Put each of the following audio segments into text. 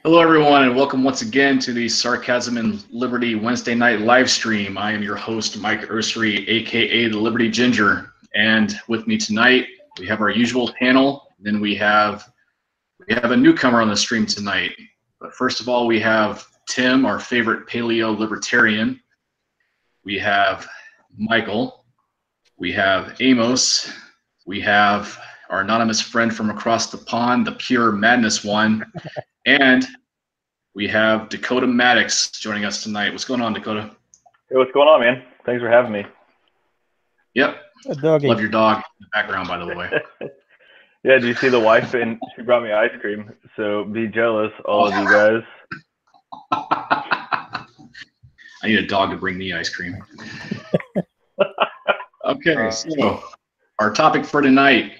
Hello, everyone, and welcome once again to the Sarcasm and Liberty Wednesday night live stream. I am your host, Mike Ursery, aka the Liberty Ginger, and with me tonight we have our usual panel. Then we have a newcomer on the stream tonight. But first of all, we have Tim, our favorite paleo libertarian. We have Michael. We have Amos. We have our anonymous friend from across the pond, the pure madness one. And we have Dakota Maddox joining us tonight. What's going on, Dakota? Hey, what's going on, man? Thanks for having me. Yep. Love your dog in the background, by the way. Yeah, did you see the wife? And she brought me ice cream. So be jealous, all of you guys. I need a dog to bring me ice cream. Okay, so our topic for tonight,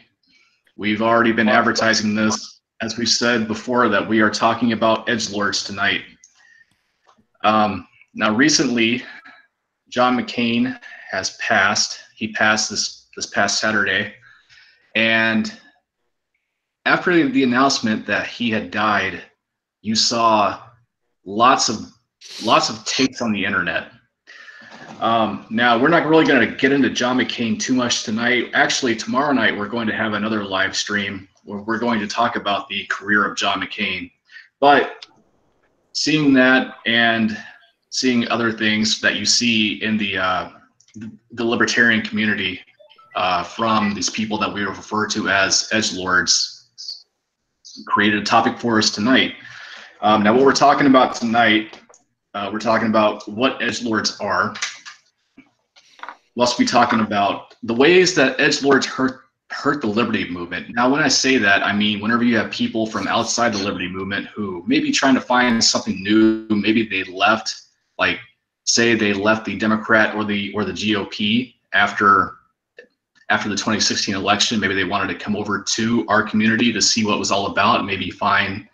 we've already been advertising this. As we said before, that we are talking about edgelords tonight. Now, recently, John McCain has passed. He passed this past Saturday, and after the announcement that he had died, you saw lots of takes on the internet. Now, we're not really going to get into John McCain too much tonight. Actually, tomorrow night we're going to have another live stream where we're going to talk about the career of John McCain. But seeing that and seeing other things that you see in the libertarian community from these people that we refer to as edgelords created a topic for us tonight. Now, what we're talking about tonight, we're talking about what edgelords are. We'll also be talking about the ways that edgelords hurt the liberty movement. Now, when I say that, I mean whenever you have people from outside the liberty movement who may be trying to find something new, maybe they left, like say they left the Democrat or the GOP after the 2016 election. Maybe they wanted to come over to our community to see what it was all about, maybe find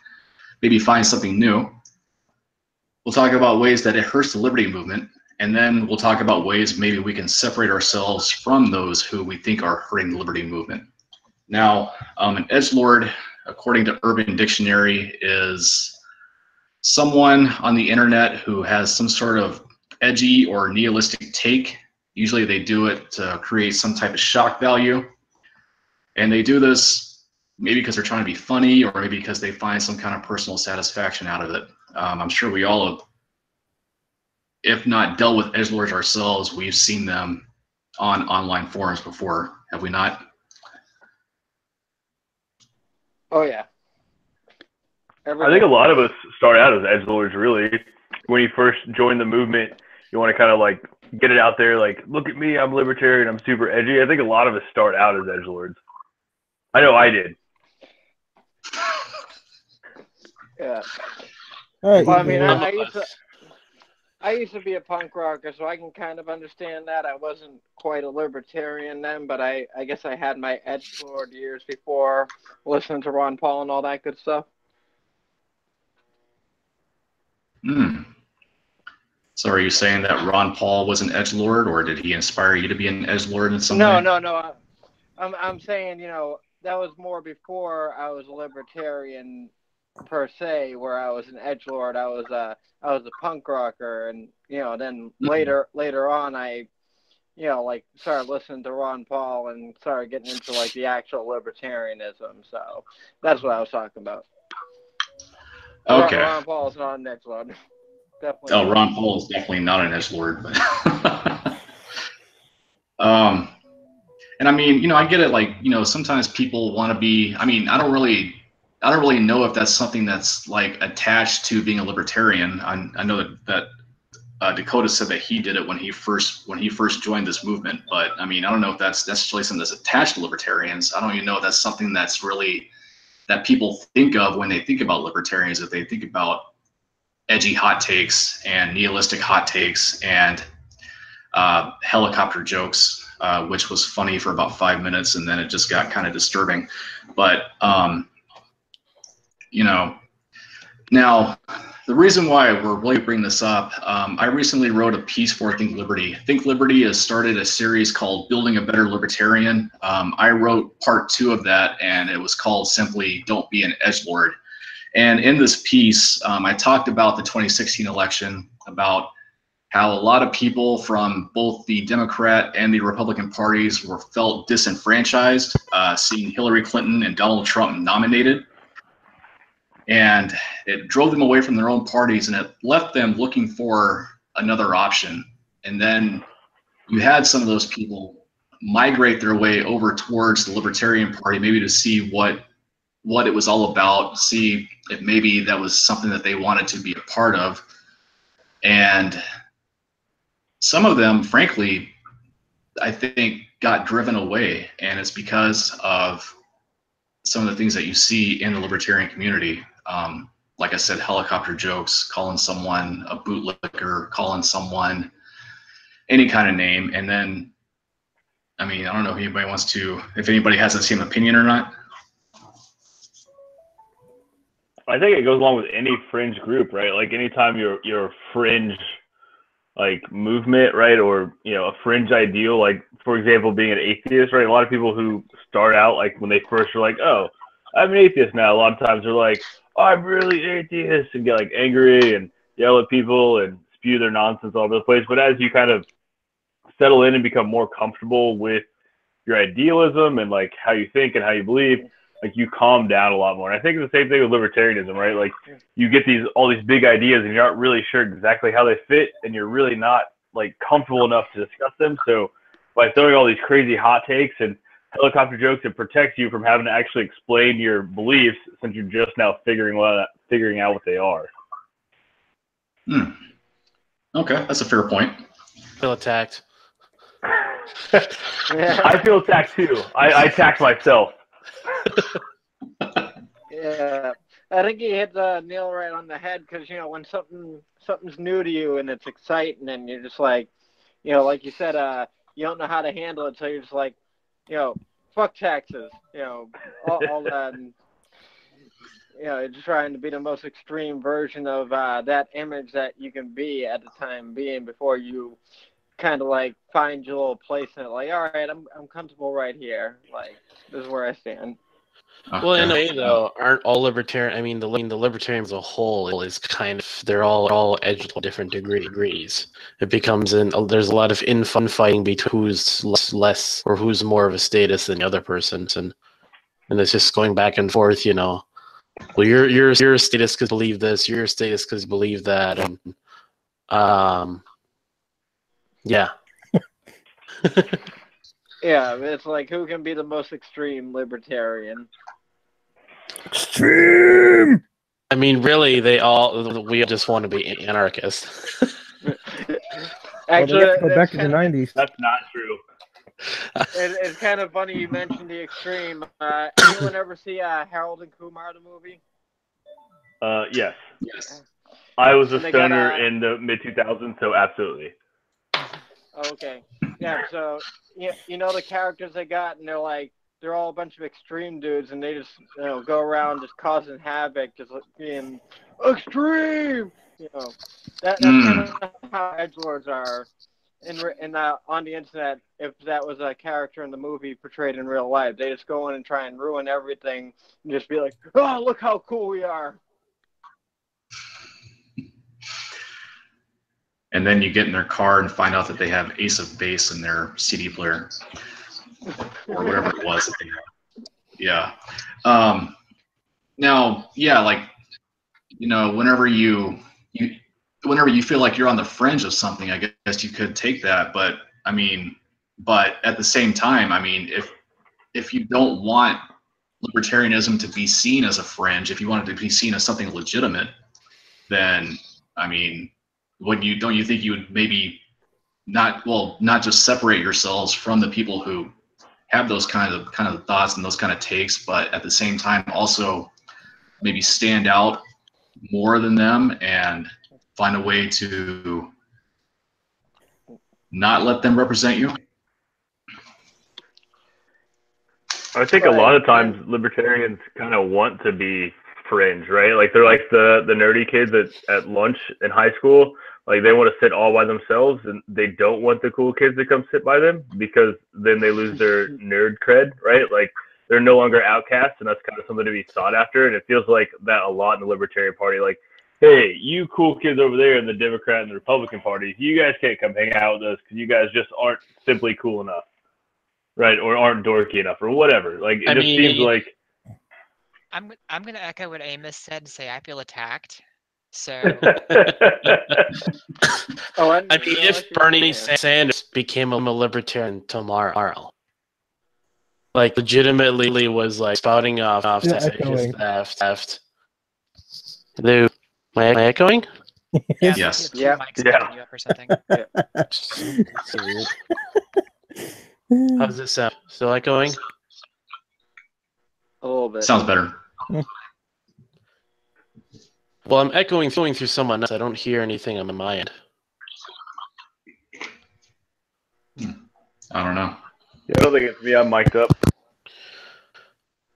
something new. We'll talk about ways that it hurts the liberty movement. And then we'll talk about ways maybe we can separate ourselves from those who we think are hurting the liberty movement. Now, an edgelord, according to Urban Dictionary, is someone on the internet who has some sort of edgy or nihilistic take. Usually they do it to create some type of shock value. And they do this maybe because they're trying to be funny, or maybe because they find some kind of personal satisfaction out of it. I'm sure we all have, if not dealt with edgelords ourselves, we've seen them on online forums before, have we not? Oh yeah. I think a lot of us start out as edgelords, really. When you first join the movement, you want to kind of like get it out there, like, look at me, I'm libertarian, I'm super edgy. I think a lot of us start out as edgelords. I know I did. Yeah. All right. Well, I mean, I used to be a punk rocker, so I can kind of understand that. I wasn't quite a libertarian then, but I guess I had my edgelord years before listening to Ron Paul and all that good stuff. So are you saying that Ron Paul was an edgelord, or did he inspire you to be an edgelord in some way? No. I'm saying, that was more before I was a libertarian per se, where I was an edgelord. I was a punk rocker, and then later on I started listening to Ron Paul and started getting into like the actual libertarianism. So that's what I was talking about. Okay. Ron Paul is not an edgelord. Definitely. Oh, Ron Paul is definitely not an edgelord, but and I mean, I get it. Like, sometimes people want to be. I mean, I don't really know if that's something that's like attached to being a libertarian. I know that Dakota said that he did it when he first joined this movement, but I mean, I don't know if that's necessarily something that's attached to libertarians. I don't even know if that's something that's really that people think of when they think about libertarians. If they think about edgy hot takes and nihilistic hot takes and helicopter jokes, which was funny for about 5 minutes, and then it just got kind of disturbing. But now the reason why we're really bringing this up, I recently wrote a piece for Think Liberty. Think Liberty has started a series called Building a Better Libertarian. I wrote part 2 of that, and it was called simply Don't Be an Edgelord. And in this piece, I talked about the 2016 election, about how a lot of people from both the Democrat and the Republican parties felt disenfranchised, seeing Hillary Clinton and Donald Trump nominated. And it drove them away from their own parties, and it left them looking for another option. And then you had some of those people migrate their way over towards the Libertarian Party, maybe to see what it was all about, see if maybe that was something that they wanted to be a part of. And some of them, frankly, I think got driven away, and it's because of some of the things that you see in the libertarian community. Like I said, helicopter jokes, calling someone a bootlicker, calling someone any kind of name. And then, I mean, I don't know if anybody has the same opinion or not. I think it goes along with any fringe group, right? Like anytime you're a fringe like movement, right, or a fringe ideal, like for example being an atheist, right? A lot of people who start out like when they first are like, oh, I'm an atheist now, a lot of times they're like, oh, I'm really atheist, and get like angry and yell at people and spew their nonsense all over the place. But as you kind of settle in and become more comfortable with your idealism and like how you think and how you believe, like you calm down a lot more. And I think it's the same thing with libertarianism, right? Like you get all these big ideas and you're not really sure exactly how they fit, and you're really not like comfortable enough to discuss them. So by throwing all these crazy hot takes and helicopter jokes, it protects you from having to actually explain your beliefs, since you're just now figuring out what they are. Okay, that's a fair point. Feel attacked. I feel attacked too. I attacked myself. Yeah, I think you hit the nail right on the head, because when something's new to you and it's exciting, and you're just like, like you said, you don't know how to handle it, so you're just like, fuck taxes, all that, and you're trying to be the most extreme version of that image that you can be at the time being, before you kind of like find your little place in it. Like, all right, I'm comfortable right here. Like, this is where I stand. Okay. Well, in a way, though, aren't all libertarian? I mean, the libertarians as a whole is kind of, they're all edged to different degrees. It becomes there's a lot of infighting between who's less or who's more of a status than the other person, and it's just going back and forth. Well, you're a status because you believe this. You're a status because you believe that, and yeah. Yeah, it's like, who can be the most extreme libertarian? Extreme! I mean, really, we all just want to be anarchists. Actually, go back to the 90s. That's not true. It's kind of funny you mentioned the extreme. Anyone ever see Harold and Kumar, the movie? Yes. Yes. I was a stoner in the mid-2000s, so absolutely. Okay. Yeah, so the characters they got, and they're all a bunch of extreme dudes, and they just go around just causing havoc, just being extreme. That's kind of how edgelords are on the internet. If that was a character in the movie portrayed in real life, they just go in and try and ruin everything, and just be like, "Oh, look how cool we are." And then you get in their car and find out that they have Ace of Base in their CD player, or whatever it was that they had. Yeah. Now, yeah, like, whenever you feel like you're on the fringe of something, I guess you could take that. But at the same time, if you don't want libertarianism to be seen as a fringe, if you want it to be seen as something legitimate, then don't you think you would maybe not just separate yourselves from the people who have those kind of thoughts and those kind of takes, but at the same time also maybe stand out more than them and find a way to not let them represent you? I think a lot of times libertarians kind of want to be fringe, right? Like they're like the nerdy kids at lunch in high school. Like they want to sit all by themselves, and they don't want the cool kids to come sit by them, because then they lose their nerd cred, right? Like they're no longer outcasts, and that's kind of something to be sought after. And it feels like that a lot in the Libertarian Party. Like, hey, you cool kids over there in the Democrat and the Republican Party, you guys can't come hang out with us because you guys just aren't simply cool enough, right? Or aren't dorky enough, or whatever. Like, it seems like. I'm going to echo what Amos said and say I feel attacked. So. I mean, if Bernie Sanders became a libertarian tomorrow, like legitimately was like spouting off his theft. Hello, am I echoing? Yes. Yeah. You up or something. How's this sound? Still echoing? A little bit. Sounds better. Well, I'm echoing through someone else. I don't hear anything on my end. I don't know. Yeah, I don't think it's me. I'm mic'd up.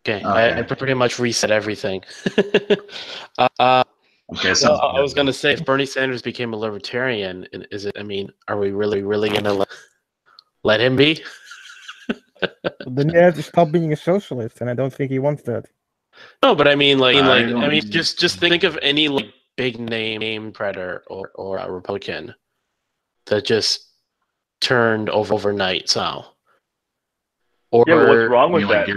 Okay. I pretty much reset everything. Okay, so I was going to say, if Bernie Sanders became a libertarian, are we really going to let him be? Then you have to stop being a socialist, and I don't think he wants that. No, but I mean, just think of any like big name predator or a Republican that just turned overnight somehow. Or yeah, what's wrong with that?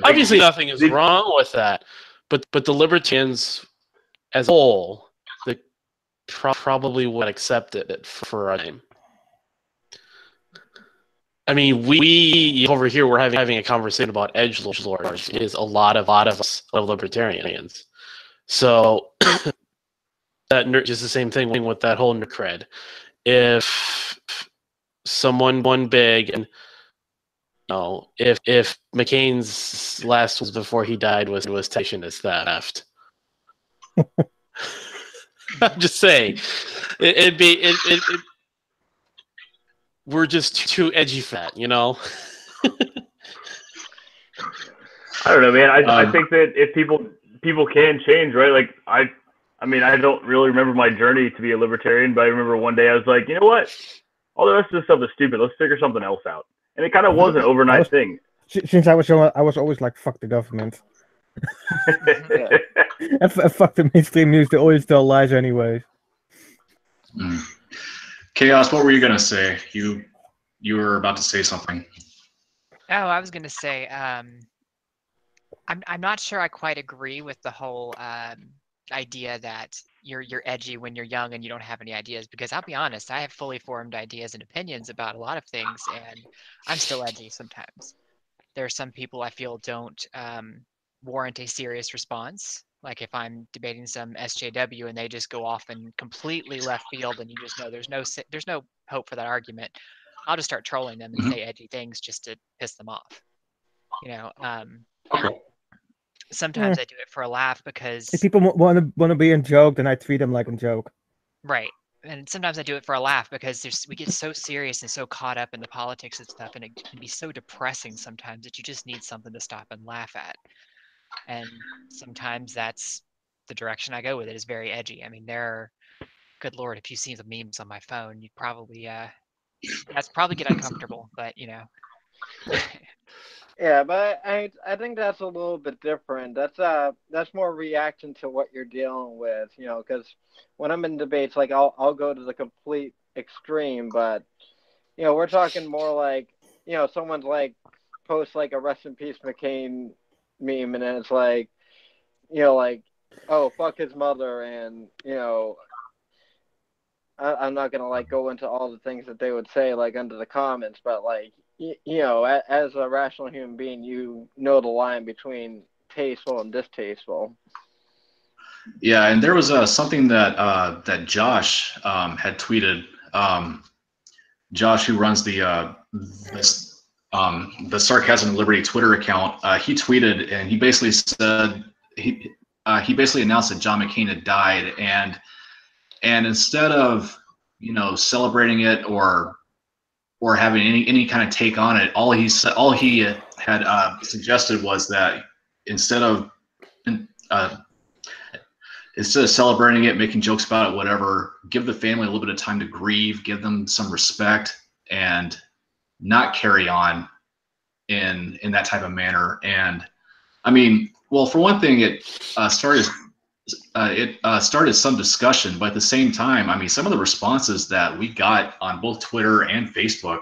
Obviously, nothing is wrong with that, but the libertarians as a whole, they probably would accept it for a time. I mean, we over here we're having a conversation about edgelords. Is a lot of us libertarians. So that just the same thing with that whole nerd cred. If someone won big, and if McCain's last was before he died was taken as theft. I'm just saying, we're just too edgy for that, I don't know, man. I think that if people can change, right? Like I mean, I don't really remember my journey to be a libertarian, but I remember one day I was like, you know what? All the rest of this stuff is stupid. Let's figure something else out. And it kind of was an overnight thing. Since I was young, I was always like, fuck the government. And fuck the mainstream news. They always tell lies anyway. Chaos, what were you going to say? You were about to say something. Oh, I was going to say, I'm not sure I quite agree with the whole idea that you're edgy when you're young and you don't have any ideas, because I'll be honest, I have fully formed ideas and opinions about a lot of things, and I'm still edgy sometimes. There are some people I feel don't warrant a serious response. Like if I'm debating some SJW and they just go off in completely left field, and you just know there's no hope for that argument, I'll just start trolling them and say edgy things just to piss them off. Sometimes I do it for a laugh because if people want to be in joke, then I treat them like a joke. Right. And sometimes I do it for a laugh because we get so serious and so caught up in the politics and stuff, and it can be so depressing sometimes that you just need something to stop and laugh at. And sometimes that's the direction I go with it, is very edgy. I mean, good Lord, if you see the memes on my phone, you'd probably that's probably get uncomfortable, but Yeah, but I think that's a little bit different. That's more reaction to what you're dealing with, because when I'm in debates, like I'll go to the complete extreme, but we're talking more like someone's like posts like a rest in peace McCain meme, and then it's like like, oh, fuck his mother, and I'm not gonna like go into all the things that they would say like under the comments, but like as a rational human being, the line between tasteful and distasteful. Yeah, and there was something that Josh had tweeted. Josh, who runs the Sarcasm and Liberty Twitter account, he tweeted, and he basically said he basically announced that John McCain had died, and instead of celebrating it or having any kind of take on it, all he had suggested was that instead of celebrating it, making jokes about it, whatever, give the family a little bit of time to grieve, give them some respect, and not carry on in that type of manner. And I mean, well, for one thing, it started some discussion, but at the same time, I mean, some of the responses that we got on both Twitter and Facebook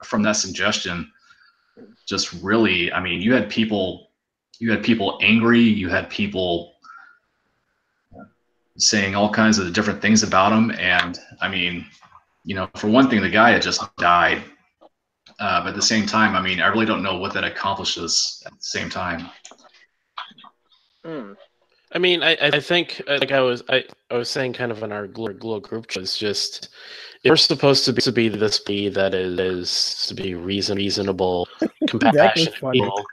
from that suggestion just really, I mean, you had people angry, you had people saying all kinds of different things about him. And I mean, you know, for one thing, the guy had just died. But at the same time, I mean, I really don't know what that accomplishes at the same time. I mean, I think, like I was saying kind of in our little group chat, it's just, if we're supposed to be this be that is to be reasonable, compassionate people.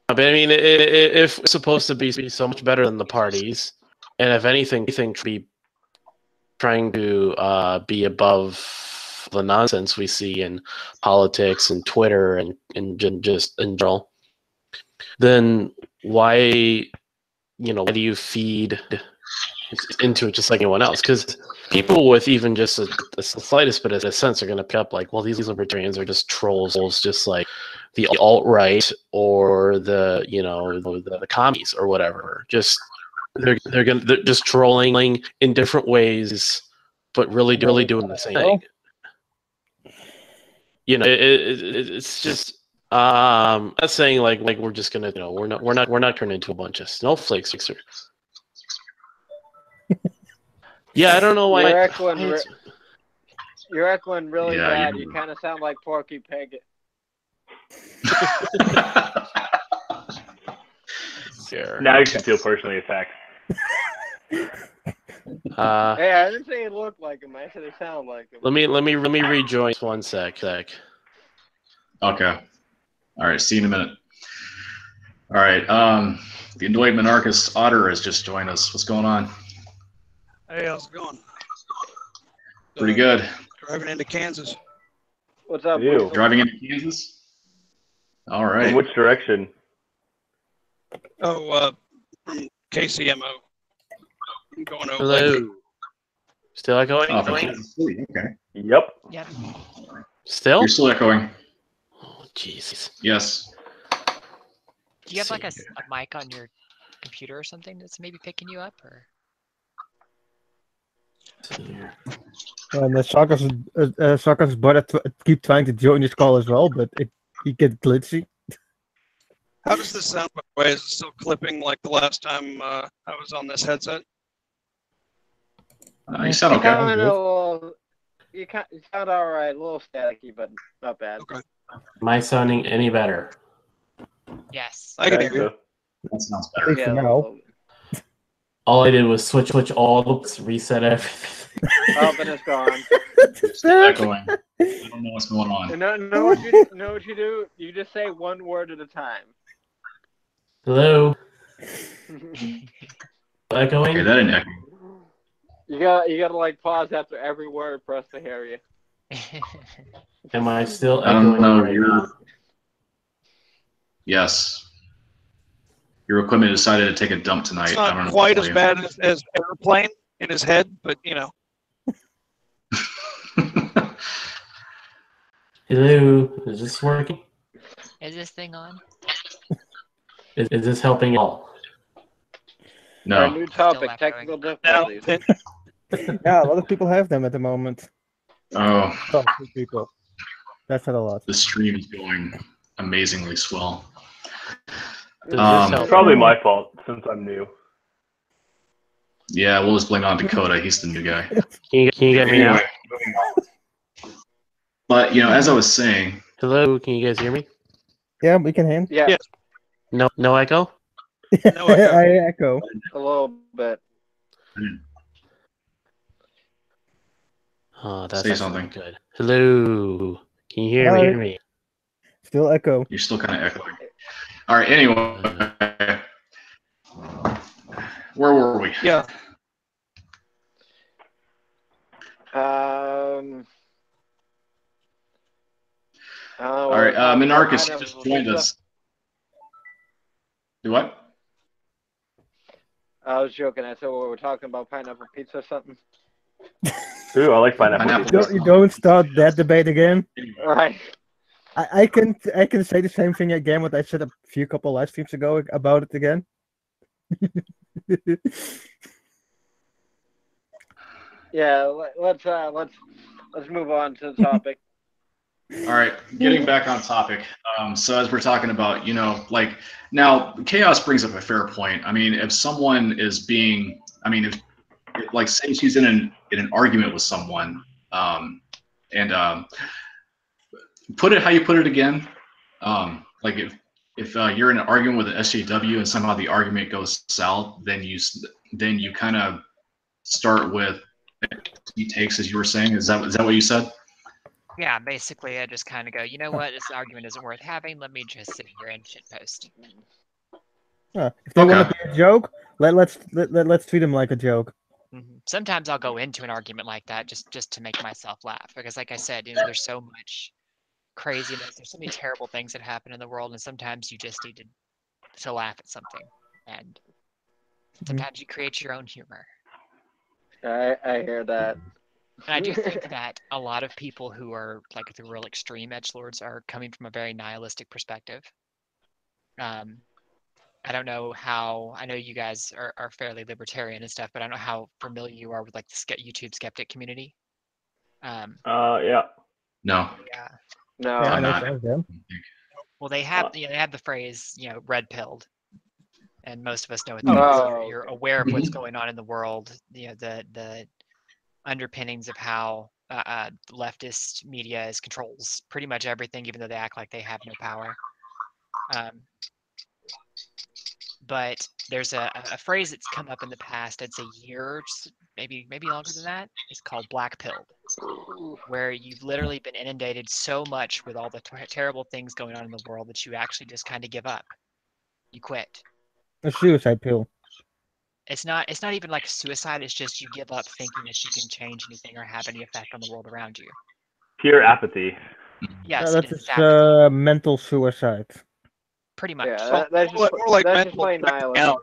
But I mean, if it's supposed to be so much better than the parties, and if anything, should be trying to be above the nonsense we see in politics and Twitter and just in general, then why, why do you feed into it just like anyone else? Because people with even just the slightest bit of a sense are going to pick up like, well, these libertarians are just trolls, just like the alt-right or the the commies or whatever. Just they're just trolling in different ways, but really doing the same thing. It's just I'm not saying like we're just gonna we're not turning into a bunch of snowflakes. Yeah, I don't know why. You're echoing really bad. You kind of sound like Porky Pig. Now you can feel personally attacked. Hey, I didn't say it looked like him. I said it sounded like him. Let me rejoin 1 sec. Okay. All right. See you in a minute. All right. The annoyed monarchist Otter has just joined us. What's going on? Hey, how's it going? Pretty good. Driving into Kansas. What's up? Driving into Kansas? All right. In which direction? Oh, from KCMO. I'm going over. Hello. Still echoing? Oh, from Kansas City. Okay. Yep. Still? You're still echoing. Oh, Jesus. Yes. Do you have like a mic on your computer or something that's maybe picking you up, or? And Sarkas's brother keep trying to join this call as well, but he gets glitchy. How does this sound, by the way? Is it still clipping like the last time I was on this headset? You sound okay. You sound all right. A little staticky, but not bad. Okay. Am I sounding any better? Yes. I can hear you. That sounds better. Yeah, now. All I did was switch all the reset everything. Oh, but it's gone. Still echoing. I don't know what's going on. Know what you do? You just say one word at a time. Hello. Echoing. Okay, that didn't echo. You gotta like pause after every word for us to hear you. Am I still I echoing? don't know. Right now? Yes. Your equipment decided to take a dump tonight. It's I don't not know quite as bad as airplane in his head, but Hello. Is this working? Is this thing on? Is this helping at all? No. Our new topic: Still technical now, difficulties. Yeah, a lot of people have them at the moment. Oh, Some people. That's not a lot. the stream is going amazingly swell. Does this help? Probably my fault since I'm new. Yeah, we'll just blame it on Dakota. He's the new guy. Can you get me now? Anyway, moving on. But as I was saying, Hello. Can you guys hear me? Yeah, we can hear. Yeah, Yes. No echo? No echo. I echo. a little bit. Oh, that's Say not something. good. Hello. Can you hear Hi. me? Still echo. You're still kind of echoing. All right. Anyway, where were we? Yeah. All right. Minarchus just joined us. Do what? I was joking. I said we were talking about pineapple pizza or something. Ooh, I like pineapple. Pineapple. pizza. You don't start that debate again. All right. I can say the same thing again. What I said a couple live streams ago about it again. Yeah, let's move on to the topic. All right, getting back on topic. So as we're talking about, like now, chaos brings up a fair point. I mean, if someone is being, I mean, if like say she's in an argument with someone, and put it how you put it again. Like if you're in an argument with an SJW and somehow the argument goes south, then you kind of start with takes, as you were saying. Is that what you said? Yeah, basically, I just kind of go, you know what, this argument isn't worth having. Let me just sit here and shitpost. If they want to be a joke, let's treat them like a joke. Sometimes I'll go into an argument like that just to make myself laugh, because, like I said, there's so much craziness. There's so many terrible things that happen in the world, and sometimes you just need to laugh at something, and sometimes you create your own humor. I hear that. And I do think that a lot of people who are like the real extreme edgelords are coming from a very nihilistic perspective. I don't know how, I know you guys are fairly libertarian and stuff, but I don't know how familiar you are with like the YouTube skeptic community. Yeah. No. Yeah. No, I'm not. Well, they have they have the phrase, red pilled, and most of us know what that is. You're aware of what's going on in the world. The underpinnings of how leftist media controls pretty much everything, even though they act like they have no power. But there's a phrase that's come up in the past, I'd say years, maybe longer than that. It's called black pilled, where you've literally been inundated so much with all the terrible things going on in the world that you actually just kind of give up. You quit. A suicide pill. It's not even like suicide. It's just you give up thinking that you can change anything or have any effect on the world around you. Pure apathy. Yes, that's mental suicide. Pretty much. Yeah, that's just plain nihilism.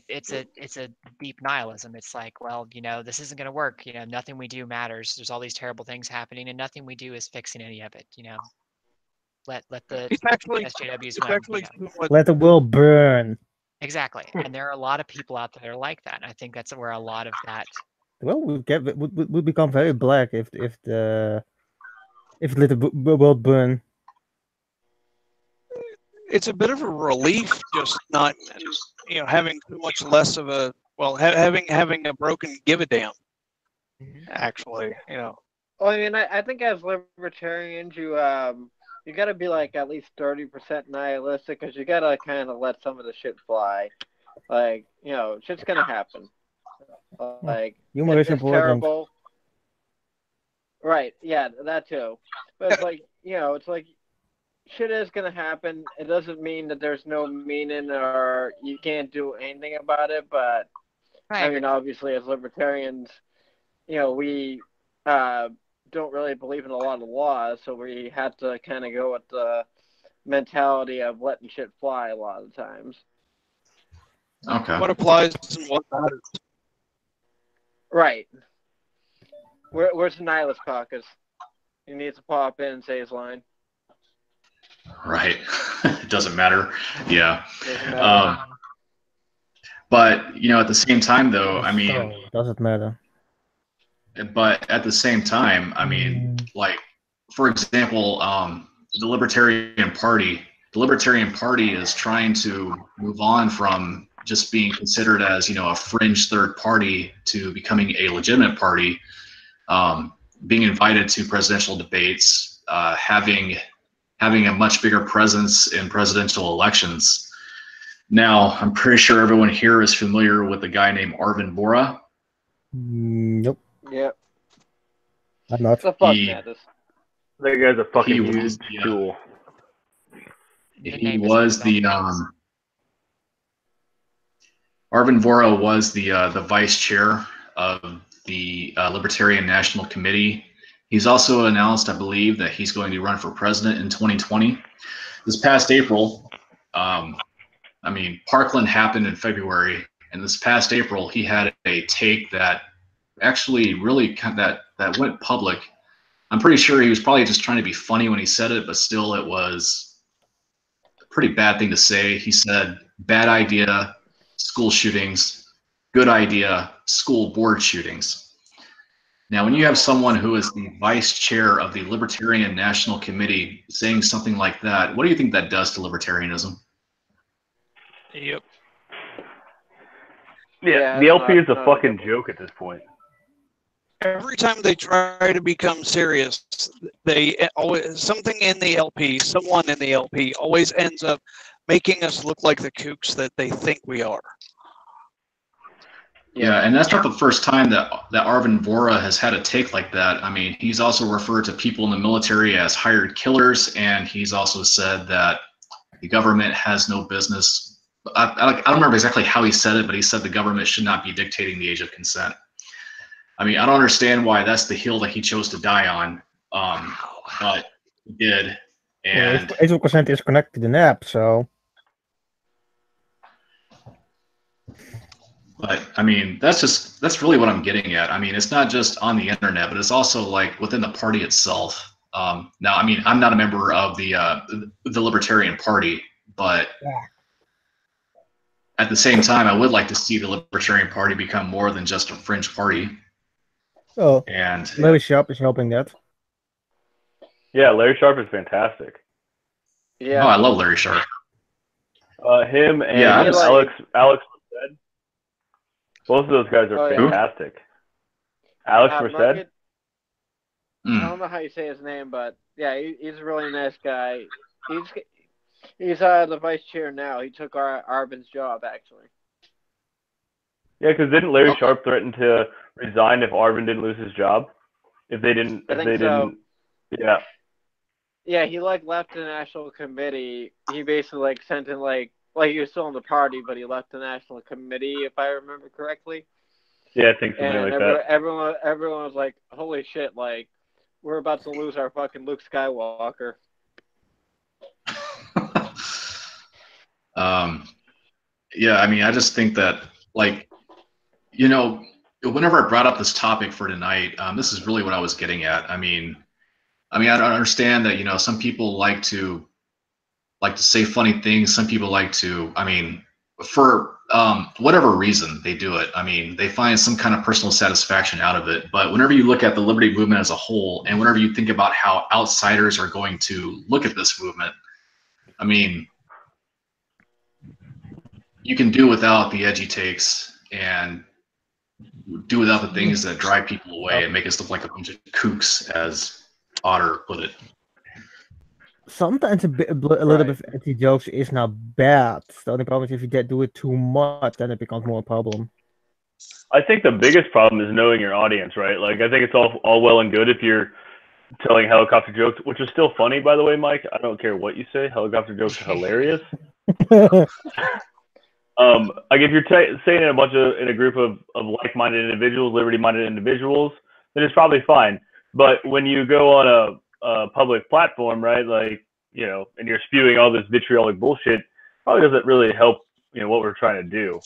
It's a deep nihilism. It's like, well, this isn't going to work. Nothing we do matters. There's all these terrible things happening, and nothing we do is fixing any of it. Let the SJWs win. Let the world burn. Exactly, and there are a lot of people out there that are like that. And I think that's where a lot of that. Well, we become very black if let the world burn. It's a bit of a relief just not, having too much less of a, having a broken give a damn. Actually, Well, I mean, I think as libertarians, you got to be like at least 30% nihilistic, because you got to kind of let some of the shit fly. Like, shit's gonna happen. Like, humor is important. Terrible. Right? Yeah, that too. But it's like, it's like, shit is gonna happen. It doesn't mean that there's no meaning or you can't do anything about it. But I mean, obviously, as libertarians, we don't really believe in a lot of laws, so we have to kind of go with the mentality of letting shit fly a lot of the times. Okay. What applies and what matters. Right. Where's the nihilist caucus? He needs to pop in and say his line. Right. It doesn't matter. Yeah. Doesn't matter. But at the same time, though, I mean, doesn't matter. But at the same time, I mean, like, for example, the Libertarian Party. The Libertarian Party is trying to move on from just being considered as, a fringe third party to becoming a legitimate party, being invited to presidential debates, having a much bigger presence in presidential elections. Now, I'm pretty sure everyone here is familiar with a guy named Arvin Bora. Nope. Yep. I'm not. The fuck that guy's a fucking huge tool. He was the Arvin Bora was the vice chair of the Libertarian National Committee. He's also announced, I believe, that he's going to run for president in 2020. This past April, Parkland happened in February, and this past April, he had a take that actually really that went public I'm pretty sure he was probably just trying to be funny when he said it, but still it was a pretty bad thing to say. He said, bad idea, school shootings, good idea, school board shootings. Now, when you have someone who is the vice chair of the Libertarian National Committee saying something like that, what do you think that does to libertarianism? Yep. Yeah, the LP is a fucking joke at this point. Every time they try to become serious, they always something in the LP, someone in the LP always ends up making us look like the kooks that they think we are. Yeah, and that's not the first time that Arvin Vora has had a take like that. I mean, he's also referred to people in the military as hired killers, and he's also said that the government has no business. I don't remember exactly how he said it, but he said the government should not be dictating the age of consent. I mean, I don't understand why that's the hill that he chose to die on, but he did. And age of consent is connected to the app, so. But I mean, that's really what I'm getting at. I mean, it's not just on the internet, but it's also like within the party itself. Now, I mean, I'm not a member of the Libertarian Party, but at the same time, I would like to see the Libertarian Party become more than just a fringe party. Oh, and Larry Sharp is helping that. Yeah, Larry Sharp is fantastic. Yeah. Oh, I love Larry Sharp. Him and Alex Merced. Both of those guys are fantastic. Alex Merced? I don't know how you say his name, but yeah, he's a really nice guy. He's the vice chair now. He took Arvin's job, actually. Yeah, because didn't Larry Sharp threaten to resign if Arvin didn't lose his job? If they didn't, yeah. Yeah, he left the national committee. He basically sent in like he was still in the party, but he left the national committee, if I remember correctly. Yeah, I think something like that. Everyone was like, "Holy shit! Like, we're about to lose our fucking Luke Skywalker." Yeah, I mean, I just think that, like, you know, whenever I brought up this topic for tonight, this is really what I was getting at. I mean, I don't understand that, you know, some people like to say funny things. Some people like to, I mean, for whatever reason they do it. I mean, they find some kind of personal satisfaction out of it. But whenever you look at the liberty movement as a whole, and whenever you think about how outsiders are going to look at this movement, I mean, you can do without the edgy takes and do without the things that drive people away and make us look like a bunch of kooks, as Otter put it. Sometimes a little bit of edgy jokes is not bad. The only problem is if you do it too much, then it becomes more a problem. I think the biggest problem is knowing your audience, right? Like, I think it's all well and good if you're telling helicopter jokes, which is still funny, by the way, Mike. I don't care what you say. Helicopter jokes are hilarious. Like if you're saying in a group of like-minded individuals, liberty-minded individuals, then it's probably fine. But when you go on a public platform, right, like, you know, and you're spewing all this vitriolic bullshit, probably doesn't really help, you know, what we're trying to do.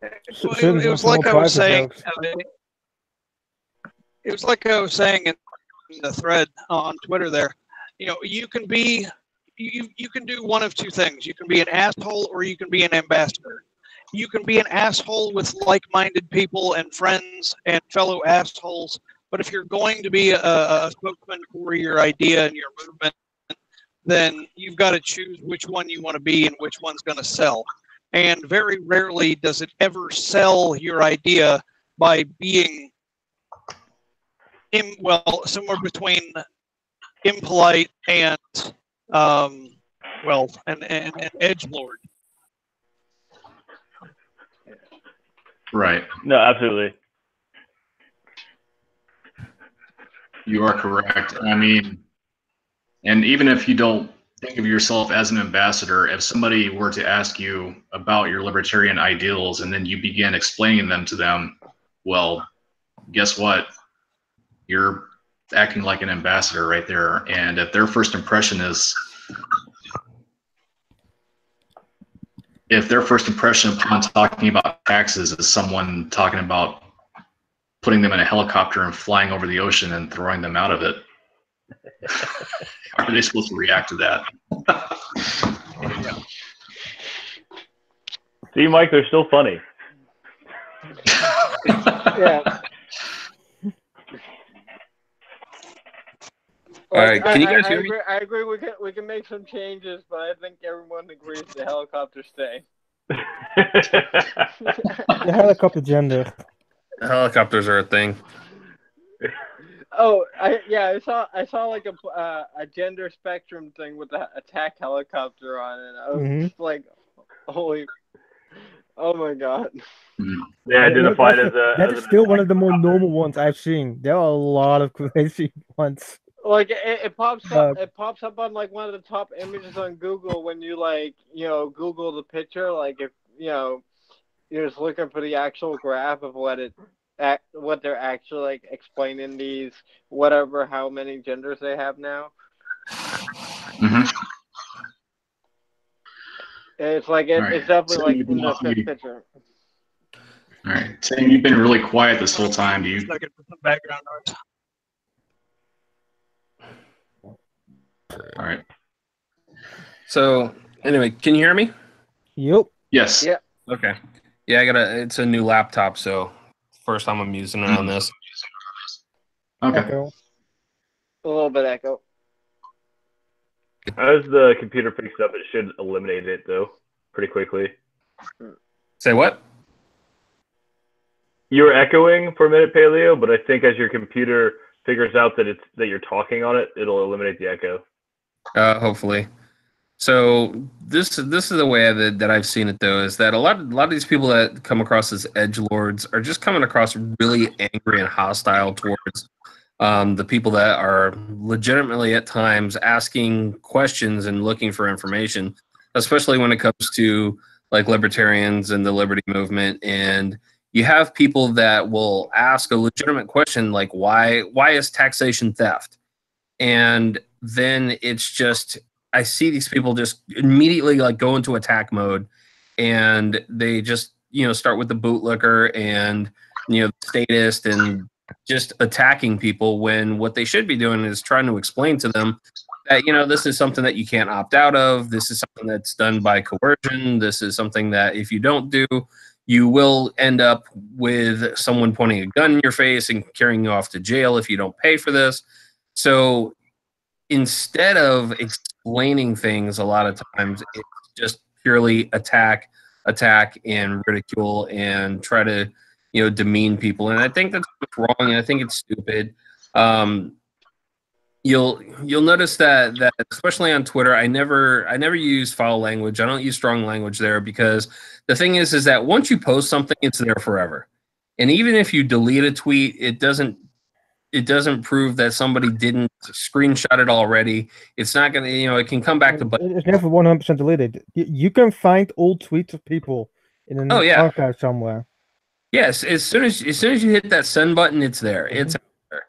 It was like I was saying. It was like I was saying in the thread on Twitter there. You know, you can be. You can do one of two things. You can be an asshole or you can be an ambassador. You can be an asshole with like-minded people and friends and fellow assholes, but if you're going to be a spokesman for your idea and your movement, then you've got to choose which one you want to be and which one's going to sell. And very rarely does it ever sell your idea by being, somewhere between impolite and an edgelord. Right. No, absolutely. You are correct. I mean, and even if you don't think of yourself as an ambassador, if somebody were to ask you about your libertarian ideals and then you begin explaining them to them, well, guess what? You're acting like an ambassador right there. And if their first impression upon talking about taxes is someone talking about putting them in a helicopter and flying over the ocean and throwing them out of it. How are they supposed to react to that? See, Mike, they're still funny. Yeah. All right, can you guys hear me? I agree. We can make some changes, but I think everyone agrees the helicopter stay. The helicopter gender. Helicopters are a thing. Oh, I saw like a gender spectrum thing with the attack helicopter on it. I was just like, holy, oh my god. They identified as a. That is still one of the more normal ones I've seen. There are a lot of crazy ones. Like it pops up. It pops up on like one of the top images on Google when you like Google the picture. Like if you're just looking for the actual graph of what they're actually like explaining these how many genders they have now. Mm-hmm. It's like it's definitely like in the fifth picture. All right, Sam, you've been really quiet this whole time. Do you? Looking for some background noise. All right. So anyway, can you hear me? Yep. Yes. Yeah. Okay. Yeah, it's a new laptop, so first time I'm using it on this. Okay. Echo. A little bit echo. As the computer picks up, it should eliminate it though, pretty quickly. Say what? You were echoing for a minute, Paleo, but I think as your computer figures out that you're talking on it, it'll eliminate the echo. Hopefully. So this is the way that I've seen it though, is that a lot of these people that come across as edgelords are just coming across really angry and hostile towards the people that are legitimately at times asking questions and looking for information, especially when it comes to like libertarians and the liberty movement. And you have people that will ask a legitimate question like, why is taxation theft? And then it's just, I see these people just immediately like go into attack mode, and they just, start with the bootlicker and, the statist and just attacking people, when what they should be doing is trying to explain to them that, this is something that you can't opt out of. This is something that's done by coercion. This is something that if you don't do, you will end up with someone pointing a gun in your face and carrying you off to jail if you don't pay for this. So instead of explaining things, a lot of times it's just purely attack and ridicule and try to, demean people. And I think that's wrong, and I think it's stupid. You'll notice that especially on Twitter, I never use foul language. I don't use strong language there, because the thing is that once you post something, it's there forever. And even if you delete a tweet, it doesn't prove that somebody didn't screenshot it already. It's not going to, it can come back to bite. It's never 100% deleted. You can find old tweets of people in an archive somewhere. Yes, as soon as you hit that send button, it's there. It's out there.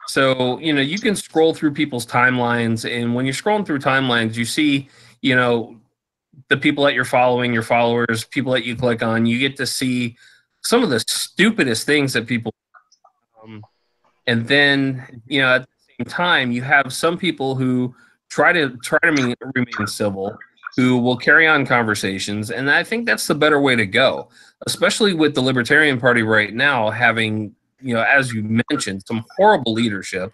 So, you can scroll through people's timelines, and when you're scrolling through timelines, you see, the people that you're following, your followers, people that you click on, you get to see some of the stupidest things that people and then, at the same time, you have some people who try to remain civil, who will carry on conversations, and I think that's the better way to go, especially with the Libertarian Party right now having, as you mentioned, some horrible leadership,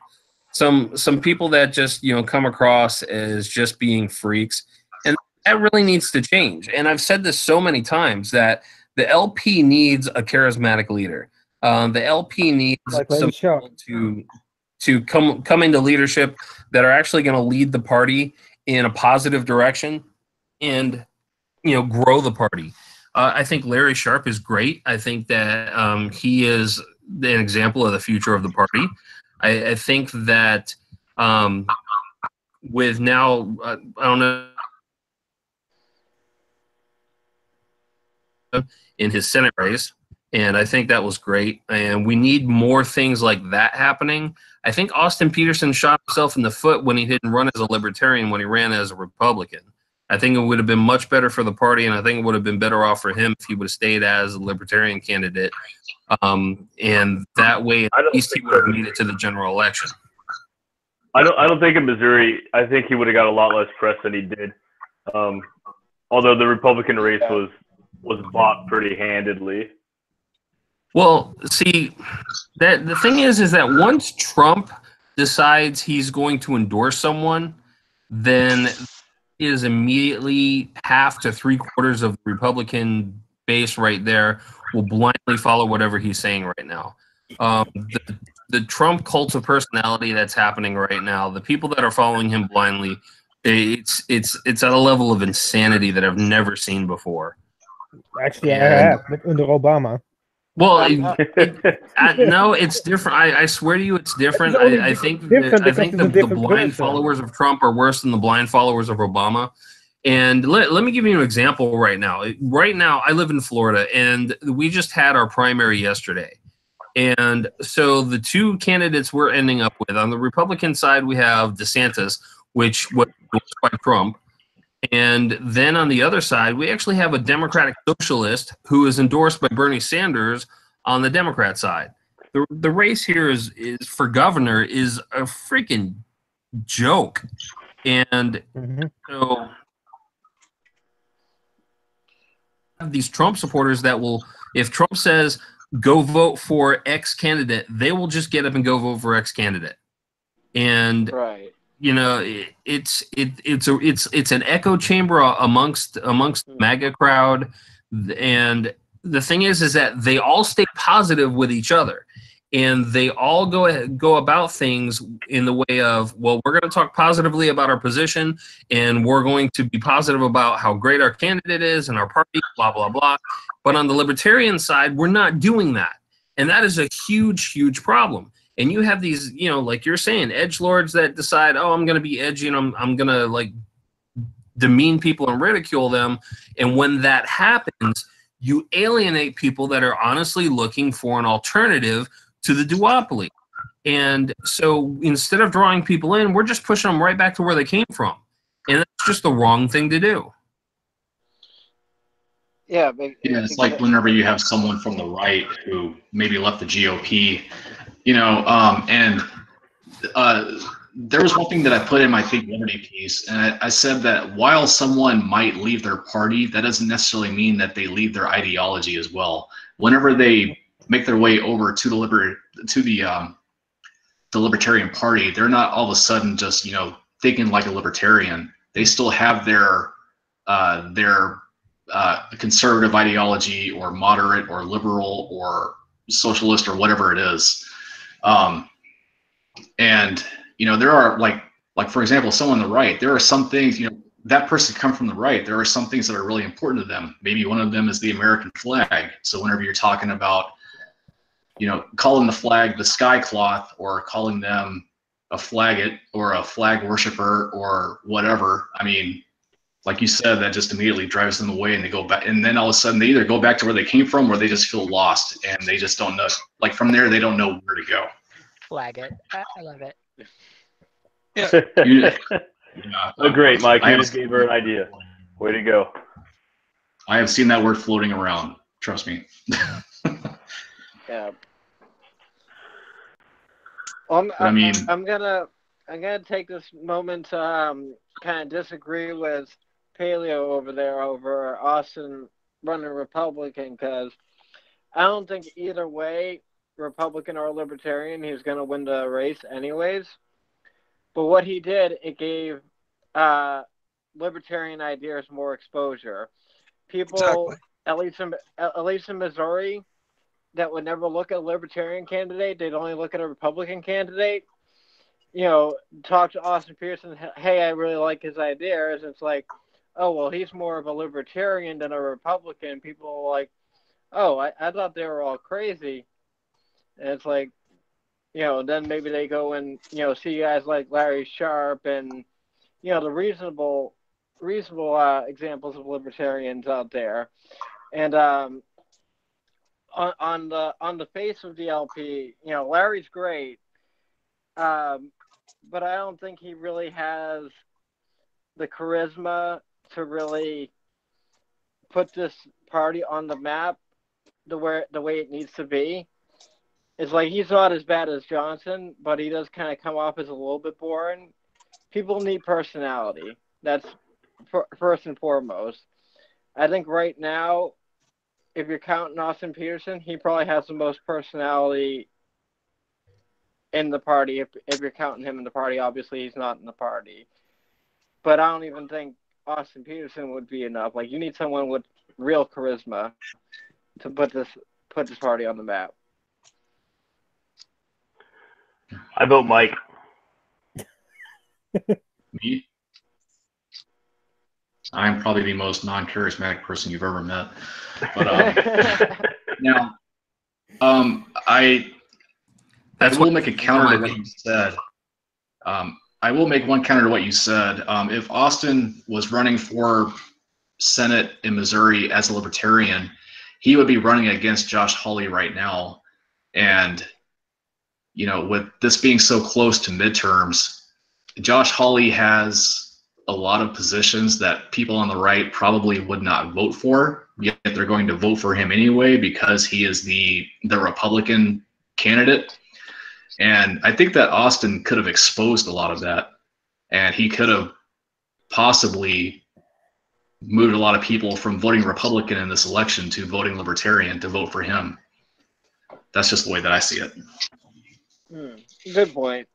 some people that just, come across as just being freaks, and that really needs to change. And I've said this so many times that the LP needs a charismatic leader. The LP needs some people to come into leadership that are actually going to lead the party in a positive direction and grow the party. I think Larry Sharp is great. I think that he is an example of the future of the party. I think that with now I don't know, in his Senate race. And I think that was great. And we need more things like that happening. I think Austin Peterson shot himself in the foot when he didn't run as a libertarian, when he ran as a Republican. I think it would have been much better for the party, and I think it would have been better off for him if he would have stayed as a libertarian candidate. And that way, at least he would have made it to the general election. I don't think in Missouri, I think he would have got a lot less press than he did. Although the Republican race was bought pretty handedly. Well, see, that the thing is that once Trump decides he's going to endorse someone, then is immediately half to 3/4 of the Republican base right there will blindly follow whatever he's saying right now. The Trump cult of personality that's happening right now, the people that are following him blindly, it's at a level of insanity that I've never seen before. Actually, I have under Obama. Well, no, it's different. I swear to you, it's different. I think the blind followers of Trump are worse than the blind followers of Obama. And let me give you an example right now. Right now, I live in Florida, and we just had our primary yesterday. And so the two candidates we're ending up with, on the Republican side, we have DeSantis, which was by Trump. And then on the other side, we actually have a Democratic socialist who is endorsed by Bernie Sanders on the Democrat side. The race here is for governor is a freaking joke. And so these Trump supporters that will, if Trump says, go vote for X candidate, they will just get up and go vote for X candidate. And you know, it's an echo chamber amongst the MAGA crowd, and the thing is that they all stay positive with each other, and they all go about things in the way of, well, we're going to talk positively about our position, and we're going to be positive about how great our candidate is and our party, blah blah blah. But on the libertarian side, we're not doing that, and that is a huge problem. And you have these, you know, like you're saying, edgelords that decide, oh, I'm going to be edgy and I'm going to like demean people and ridicule them. And when that happens, you alienate people that are honestly looking for an alternative to the duopoly. And so instead of drawing people in, we're just pushing them right back to where they came from. And that's just the wrong thing to do. Yeah, it's like whenever you have someone from the right who maybe left the GOP, you know, there was one thing that I put in my Think Liberty piece, and I said that while someone might leave their party, that doesn't necessarily mean that they leave their ideology as well. Whenever they make their way over to the Libertarian Party, they're not all of a sudden just, you know, thinking like a libertarian. They still have their conservative ideology, or moderate, or liberal, or socialist, or whatever it is. And you know, there are like for example, someone on the right, there are some things, you know, that person come from the right, there are some things that are really important to them. Maybe one of them is the American flag. So whenever you're talking about, you know, calling the flag the sky cloth, or calling them a flagget or a flag worshiper or whatever, I mean, like you said, that just immediately drives them away, and they go back, and then all of a sudden they either go back to where they came from, or they just feel lost, and they just don't know, like from there they don't know where to go. Flag it. I love it. Yeah. Oh, great, Mike. You just gave her an idea. Way to go. I have seen that word floating around. Trust me. Yeah. Well, I'm gonna take this moment to kind of disagree with Paleo over there over Austin running Republican, because I don't think either way, Republican or Libertarian, he's going to win the race anyways. But what he did, it gave Libertarian ideas more exposure. People, exactly. at least in Missouri, that would never look at a Libertarian candidate, they'd only look at a Republican candidate. You know, talk to Austin Pearson, hey, I really like his ideas. It's like, oh, well, he's more of a Libertarian than a Republican. People are like, oh, I thought they were all crazy. And it's like, you know, then maybe they go and, you know, see guys like Larry Sharp and, you know, the reasonable examples of libertarians out there. And on the face of the LP, you know, Larry's great, but I don't think he really has the charisma to really put this party on the map the way it needs to be. It's like he's not as bad as Johnson, but he does kind of come off as a little bit boring. People need personality. That's first and foremost. I think right now, if you're counting Austin Peterson, he probably has the most personality in the party. If you're counting him in the party, obviously he's not in the party. But I don't even think Austin Peterson would be enough. Like, you need someone with real charisma to put this party on the map. I vote Mike. Me? I'm probably the most non-charismatic person you've ever met. But now, I will make a counter to what you said. I will make one counter to what you said. If Austin was running for Senate in Missouri as a libertarian, he would be running against Josh Hawley right now. And, you know, with this being so close to midterms, Josh Hawley has a lot of positions that people on the right probably would not vote for, yet they're going to vote for him anyway because he is the Republican candidate. And I think that Austin could have exposed a lot of that, and he could have possibly moved a lot of people from voting Republican in this election to voting Libertarian to vote for him. That's just the way that I see it. Good point.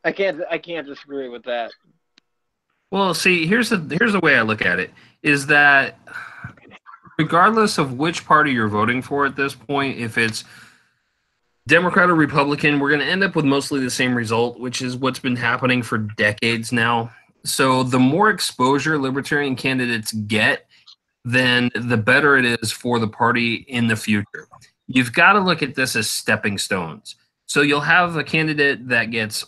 I can't disagree with that. Well, see, here's the way I look at it, is that regardless of which party you're voting for at this point, if it's Democrat or Republican, we're going to end up with mostly the same result, which is what's been happening for decades now. So the more exposure libertarian candidates get, then the better it is for the party in the future. You've got to look at this as stepping stones. So you'll have a candidate that gets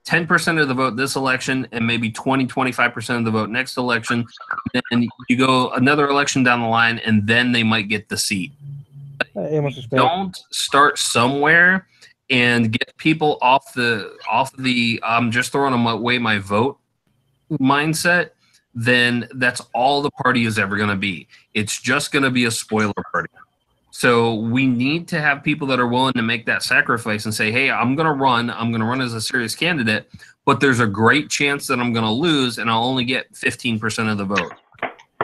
10% of the vote this election and maybe 25% of the vote next election. Then you go another election down the line, and then they might get the seat. Don't start somewhere and get people off the I'm just throwing away my vote mindset. Then that's all the party is ever going to be. It's just going to be a spoiler party. So we need to have people that are willing to make that sacrifice and say, hey, I'm going to run as a serious candidate, but there's a great chance that I'm going to lose and I'll only get 15% of the vote.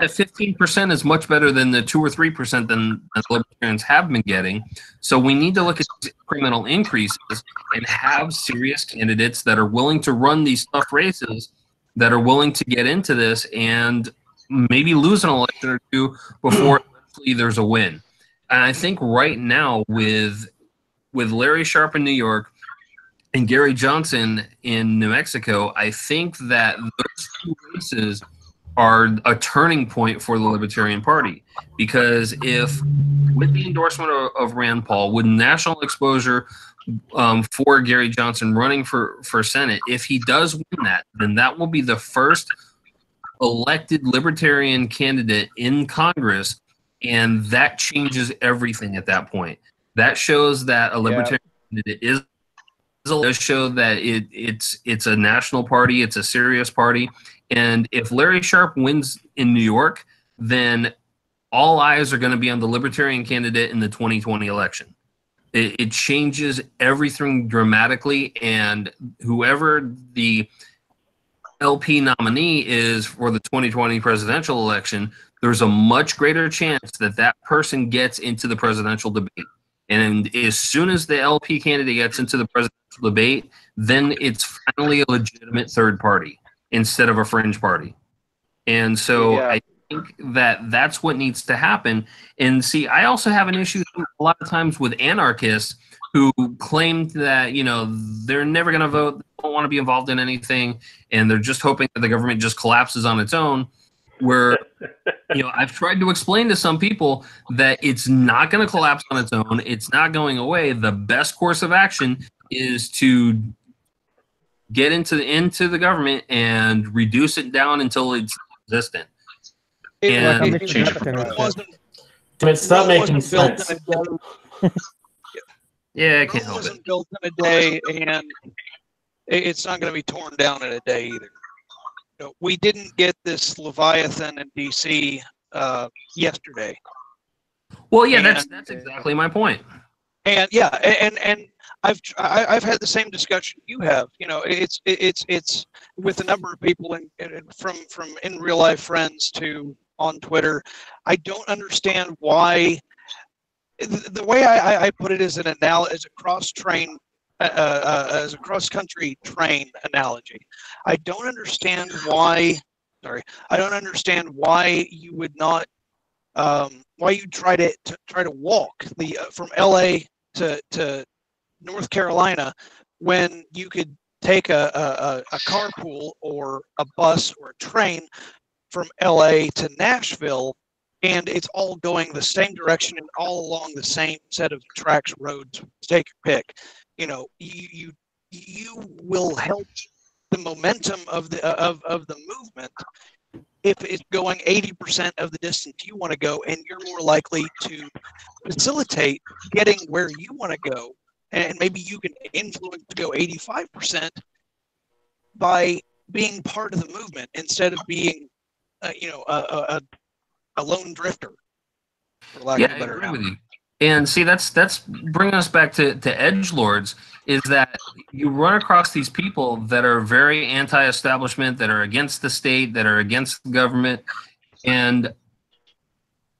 That 15% is much better than the 2 or 3% than the libertarians have been getting. So we need to look at these incremental increases and have serious candidates that are willing to run these tough races, that are willing to get into this and maybe lose an election or two before eventually there's a win. And I think right now with Larry Sharpe in New York and Gary Johnson in New Mexico, I think that those two races are a turning point for the Libertarian Party. Because if, with the endorsement of Rand Paul, with national exposure for Gary Johnson running for Senate, if he does win that, then that will be the first elected Libertarian candidate in Congress, and that changes everything at that point. That shows that a Libertarian candidate does show that it's a national party, it's a serious party. And if Larry Sharpe wins in New York, then all eyes are going to be on the Libertarian candidate in the 2020 election. It changes everything dramatically, and whoever the LP nominee is for the 2020 presidential election, there's a much greater chance that that person gets into the presidential debate. And as soon as the LP candidate gets into the presidential debate, then it's finally a legitimate third party instead of a fringe party. And so I think that that's what needs to happen. And see, I also have an issue a lot of times with anarchists who claim that, you know, they're never going to vote, they don't want to be involved in anything, and they're just hoping that the government just collapses on its own. Where, you know, I've tried to explain to some people that it's not going to collapse on its own. It's not going away. The best course of action is to get into the government and reduce it down until it's existent. And stop making sense. Yeah, I can't help it. Built in a day, and it's not going to be torn down in a day either. we didn't get this Leviathan in DC yesterday. Well, yeah, that's exactly my point. And yeah, and I've had the same discussion you have. It's with a number of people, and from in real life friends to on Twitter. I don't understand why. The way I put it is as a cross country train analogy. I don't understand why. Sorry, I don't understand why you would not. Why you try to walk from LA to North Carolina when you could take a carpool or a bus or a train from LA to Nashville, and it's all going the same direction and all along the same set of tracks, roads. Take your pick. You will help the momentum of the movement if it's going 80% of the distance you want to go, and you're more likely to facilitate getting where you want to go, and maybe you can influence to go 85% by being part of the movement instead of being, a lone drifter, for lack of a better term. And see, that's bringing us back to edgelords, is that you run across these people that are very anti-establishment, that are against the state, that are against the government, and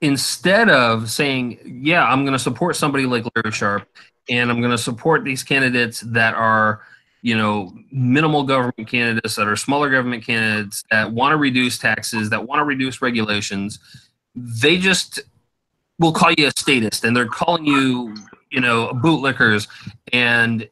instead of saying, yeah, I'm going to support somebody like Larry Sharp, and I'm going to support these candidates that are, minimal government candidates, that are smaller government candidates, that want to reduce taxes, that want to reduce regulations, they just will call you a statist, and they're calling you, bootlickers. And,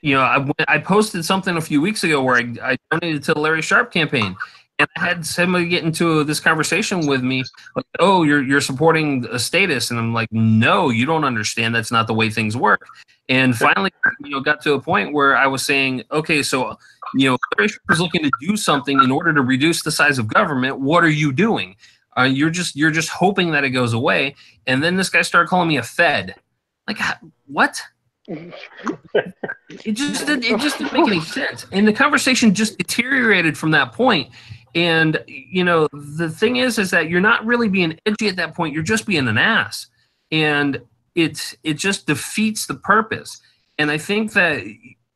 I posted something a few weeks ago where I donated to the Larry Sharp campaign, and I had somebody get into this conversation with me, like, oh, you're supporting a statist. And I'm like, no, you don't understand. That's not the way things work. And finally, got to a point where I was saying, okay, so, Larry Sharp is looking to do something in order to reduce the size of government. What are you doing? You're just hoping that it goes away. And then this guy started calling me a Fed. Like, what? It just didn't make any sense. And the conversation just deteriorated from that point. And, the thing is that you're not really being edgy at that point. You're just being an ass. And it just defeats the purpose. And I think that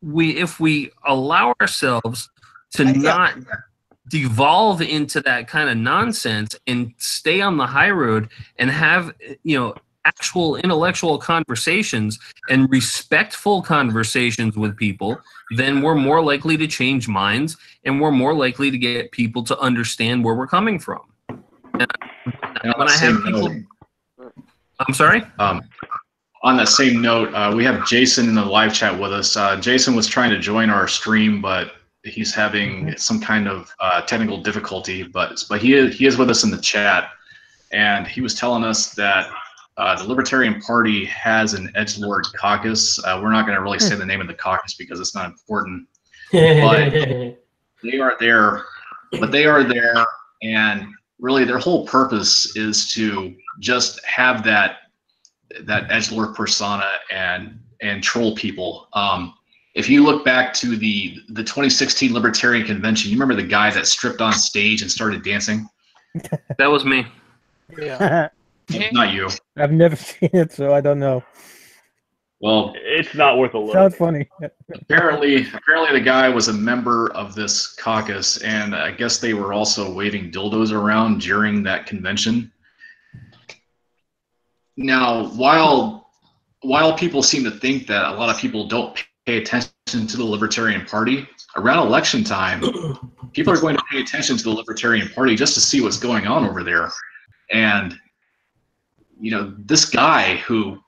if we allow ourselves to not devolve into that kind of nonsense and stay on the high road and have, actual intellectual conversations and respectful conversations with people, then we're more likely to change minds, and we're more likely to get people to understand where we're coming from. And when I have people, I'm sorry? On that same note, we have Jason in the live chat with us. Jason was trying to join our stream, but he's having some kind of technical difficulty. But he is with us in the chat, and he was telling us that the Libertarian Party has an edgelord caucus. We're not going to really say the name of the caucus because it's not important. But they are there. And really their whole purpose is to just have that edgelord persona and troll people. If you look back to the 2016 Libertarian Convention, you remember the guy that stripped on stage and started dancing? That was me. Yeah. Not you. I've never seen it, so I don't know. Well, it's not worth a look. Sounds funny. apparently the guy was a member of this caucus, and I guess they were also waving dildos around during that convention. Now, while people seem to think that a lot of people don't pay attention to the Libertarian Party, around election time, people are going to pay attention to the Libertarian Party just to see what's going on over there. And this guy who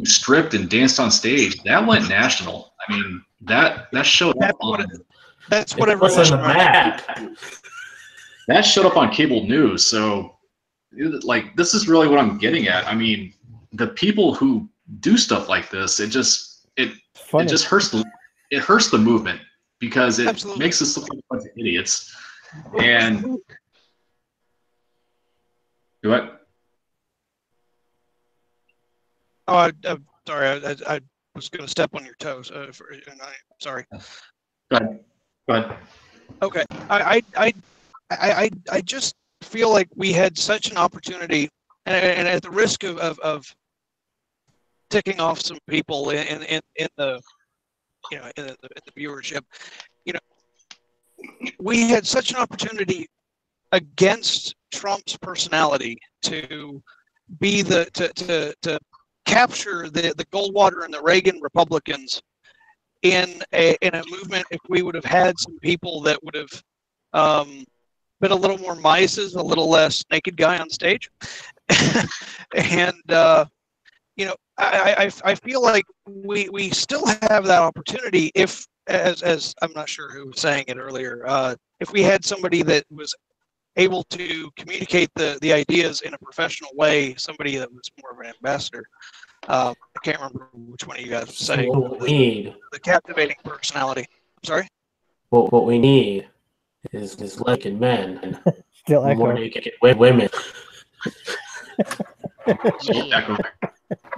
stripped and danced on stage, that went national. I mean, that showed up on. That's what everyone's on the map. That showed up on cable news. So, this is really what I'm getting at. I mean, the people who do stuff like this, it just hurts the movement, because it Absolutely makes us look like a bunch of idiots. And what? Oh, I'm sorry. I was going to step on your toes. And I'm sorry. Go ahead. Okay, I just feel like we had such an opportunity, and at the risk of ticking off some people in the in the viewership, we had such an opportunity against Trump's personality to be to capture the Goldwater and the Reagan Republicans in a movement. If we would have had some people that would have been a little more Mises, a little less naked guy on stage, and I feel like we still have that opportunity if, as I'm not sure who was saying it earlier, if we had somebody that was able to communicate the ideas in a professional way, somebody that was more of an ambassador. I can't remember which one of you guys was saying. What we need, the captivating personality. I'm sorry? what we need is naked men and Still more echo. naked women. Yeah,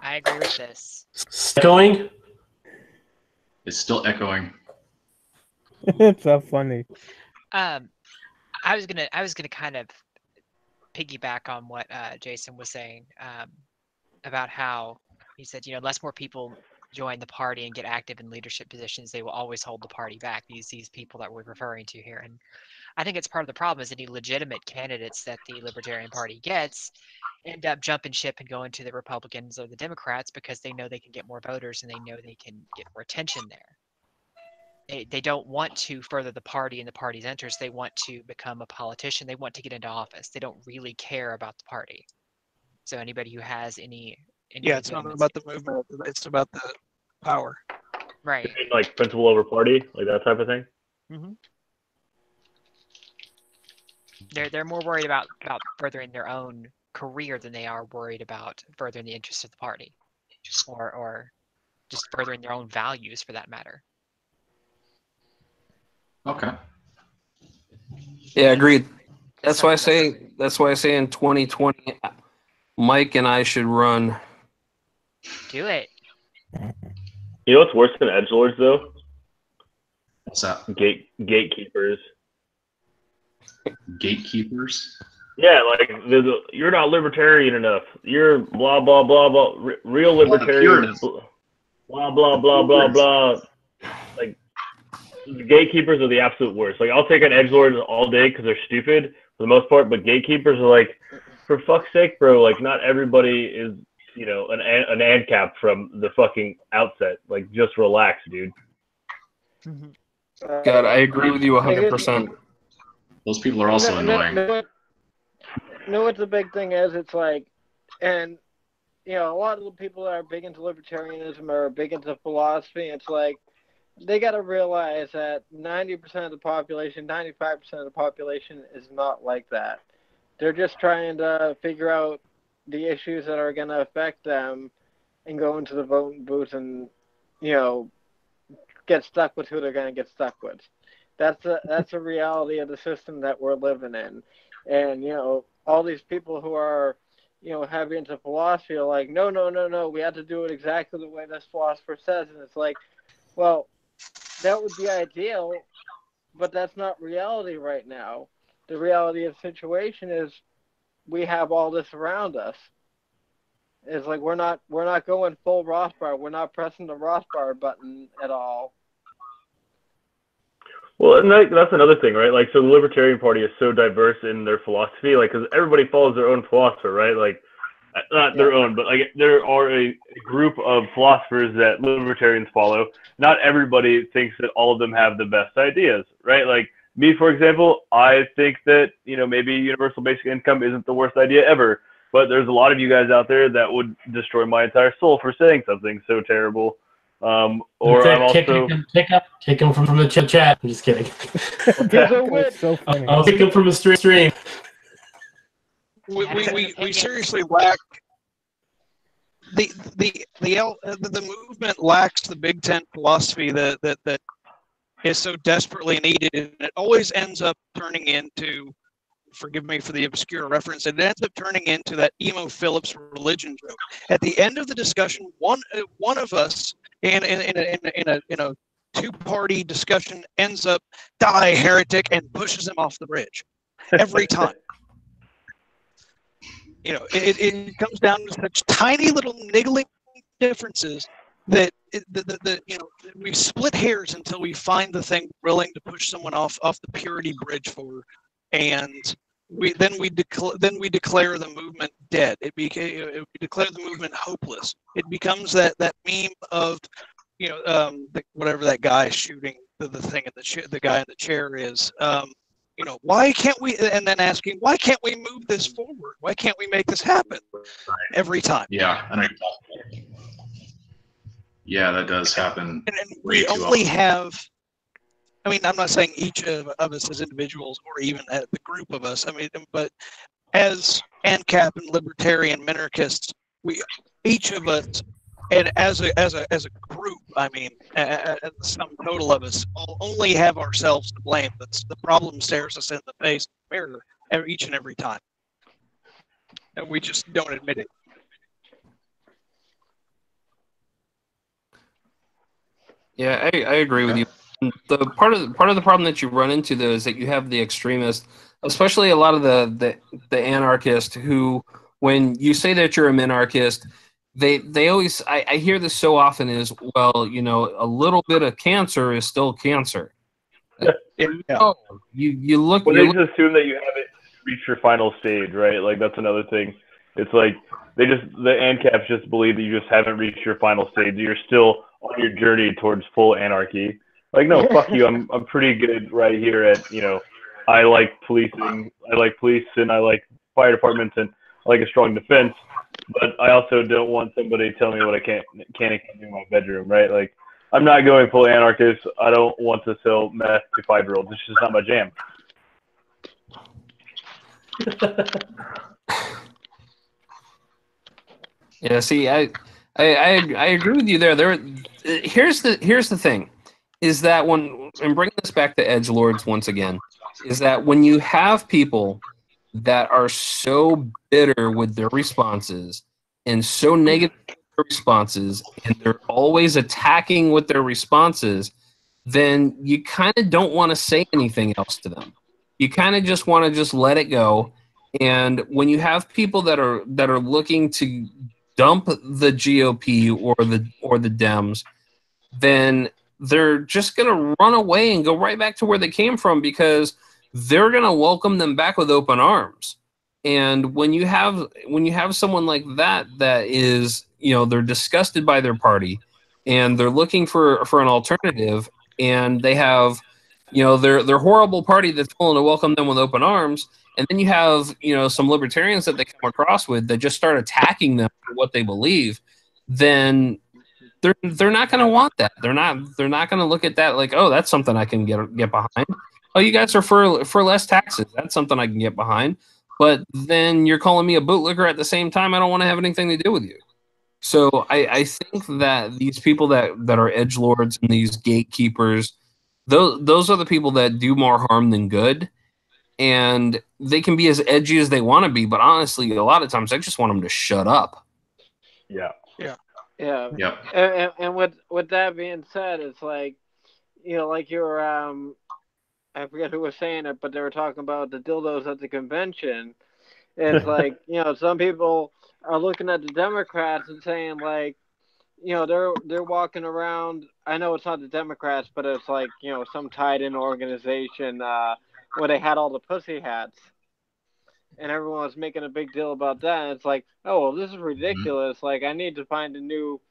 I agree with this. Echoing? It's still echoing. It's so funny. I was gonna kind of piggyback on what Jason was saying about how he said, less more people join the party and get active in leadership positions, they will always hold the party back. These people that we're referring to here, and I think it's part of the problem is any legitimate candidates that the Libertarian Party gets end up jumping ship and going to the Republicans or the Democrats because they know they can get more voters and they know they can get more attention there. They don't want to further the party and the party's interests. They want to become a politician. They want to get into office. They don't really care about the party. So anybody who has any it's not about the movement. It's about the power. Right. Like principle over party, like that type of thing. Mm-hmm. They're more worried about furthering their own career than they are worried about furthering the interests of the party, or just furthering their own values for that matter. Okay. Yeah, agreed. That's why I say in 2020, Mike and I should run. Do it. You know what's worse than edgelords though? What's that? Gatekeepers. Gatekeepers? Yeah, like you're not libertarian enough. You're blah blah blah blah. Real libertarians. Blah blah blah blah blah. Like the gatekeepers are the absolute worst. Like I'll take an edgelord all day because they're stupid for the most part, but gatekeepers are like, for fuck's sake, bro. Like not everybody is an ANCAP from the fucking outset. Like just relax, dude. God, I agree with you 100%. Those people are also annoying. Know what the big thing is? It's like, and a lot of the people that are big into libertarianism or big into philosophy, it's like they got to realize that 90% of the population, 95% of the population is not like that. They're just trying to figure out the issues that are going to affect them and go into the voting booth and, get stuck with who they're going to get stuck with. That's a reality of the system that we're living in. And, all these people who are, heavy into philosophy are like, no, we have to do it exactly the way this philosopher says. And it's like, well, that would be ideal, but that's not reality right now. The reality of the situation is we have all this around us. It's like we're not going full Rothbard. We're not pressing the Rothbard button at all. Well, and that's another thing, right? Like, so the Libertarian Party is so diverse in their philosophy, like, because everybody follows their own philosopher, right? Like, not their own, but like there are a group of philosophers that libertarians follow. Not everybody thinks that all of them have the best ideas, right? Like me, for example, I think that, maybe universal basic income isn't the worst idea ever, but there's a lot of you guys out there that would destroy my entire soul for saying something so terrible. Or I'm also kick him from the chat. I'm just kidding. So funny. I'll kick him from the stream. We seriously lack the movement lacks the Big Tent philosophy that is so desperately needed, and it always ends up turning into, forgive me for the obscure reference, it ends up turning into that Emo Phillips religion joke. At the end of the discussion, one of us in a two-party discussion ends up die heretic and pushes him off the bridge every time. You know, it comes down to such tiny little niggling differences that you know, we split hairs until we find the thing willing to push someone off the purity bridge for, and we declare the movement dead. We declare the movement hopeless. It becomes that meme of, you know, whatever that guy shooting the thing in the guy in the chair is. You know, why can't we? And then asking, why can't we move this forward? Why can't we make this happen? Every time. Yeah, yeah, that does happen. And we only have. I mean, I'm not saying each of us as individuals or even the group of us. I mean, but as ANCAP and libertarian minarchists, each of us, and as a group, I mean, the sum total of us only have ourselves to blame. That's the problem stares us in the face, mirror, each and every time, and we just don't admit it. Yeah, I agree with you. The part of the problem that you run into though is that you have the extremists, especially a lot of the anarchists who, when you say that you're a minarchist, they always I hear this so often is, well, you know, a little bit of cancer is still cancer. Yeah. No, you look. Well, they just assume that you haven't reached your final stage, right? Like that's another thing. It's like the ANCAPs just believe that you just haven't reached your final stage. You're still on your journey towards full anarchy. Like, no, fuck you. I'm pretty good right here at, you know, I like policing, I like police, and I like fire departments, and I like a strong defense. But I also don't want somebody telling me what I can't and can't do in my bedroom, right? Like, I'm not going full anarchist. I don't want to sell meth to 5-year-olds. It's just not my jam. Yeah, see, I agree with you there. Here's the thing, is that and bring this back to edgelords once again, is that when you have people that are so bitter with their responses and so negative with their responses, and they're always attacking with their responses, then you kind of don't want to say anything else to them. You kind of just want to just let it go. And when you have people that are looking to dump the GOP or the Dems, then they're just going to run away and go right back to where they came from, because they're going to welcome them back with open arms. And when you have someone like that is, you know, they're disgusted by their party and they're looking for an alternative, and they have, you know, their horrible party that's willing to welcome them with open arms, and then you have, you know, some libertarians that they come across with that just start attacking them for what they believe, then they're not going to want that. They're not going to look at that like, oh, that's something I can get behind. Oh, you guys are for less taxes. That's something I can get behind. But then you're calling me a bootlicker at the same time. I don't want to have anything to do with you. So I think that these people that are edgelords and these gatekeepers, those are the people that do more harm than good. And they can be as edgy as they want to be, but honestly, a lot of times I just want them to shut up. Yeah. Yeah. Yep. And with that being said, it's like, you know, like you're I forget who was saying it, but they were talking about the dildos at the convention. It's like, you know, some people are looking at the Democrats and saying, like, you know, they're walking around. I know it's not the Democrats, but it's like, you know, some tied-in organization where they had all the pussy hats, and everyone was making a big deal about that. And it's like, oh, well, this is ridiculous. Mm-hmm. Like, I need to find a new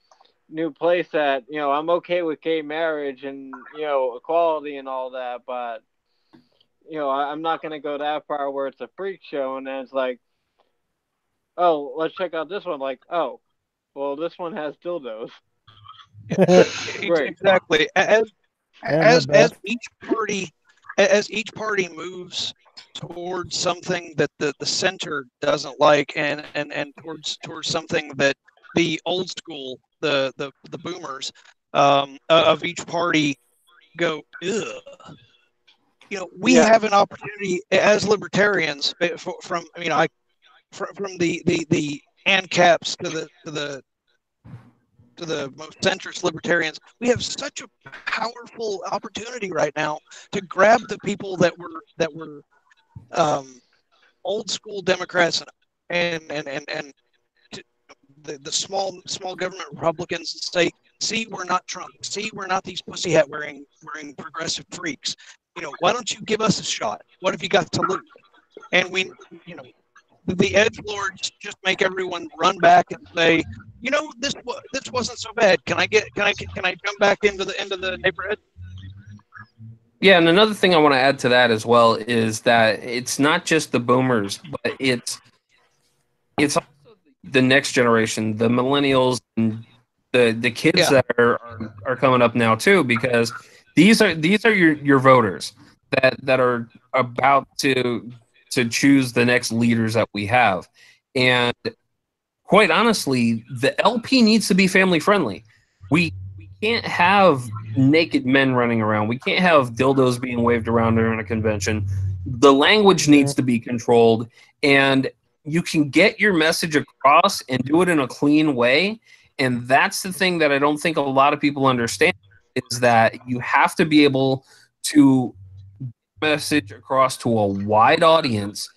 place that, you know, I'm okay with gay marriage and, you know, equality and all that, but, you know, I'm not going to go that far where it's a freak show. And then it's like, oh, let's check out this one. Like, oh, well, this one has dildos. Exactly. As each party moves towards something that the center doesn't like, and towards something that the old school, the boomers of each party go, ugh. You know, we have an opportunity as libertarians from the ANCAPs to the to the most centrist libertarians, we have such a powerful opportunity right now to grab the people that were old school Democrats and the small government Republicans and say, see, we're not Trump. See, we're not these pussy hat wearing progressive freaks. Why don't you give us a shot? What have you got to lose? And the edgelords just make everyone run back and say, this wasn't so bad. Can I jump back into the neighborhood? Yeah, and another thing I want to add to that as well is that it's not just the boomers, but it's also the next generation, the millennials, and the kids that are coming up now too, because these are your voters that are about to choose the next leaders that we have. And quite honestly, the LP needs to be family friendly. We can't have naked men running around. We can't have dildos being waved around during a convention. The language needs to be controlled, and you can get your message across and do it in a clean way. And that's the thing that I don't think a lot of people understand, is that you have to be able to message across to a wide audience,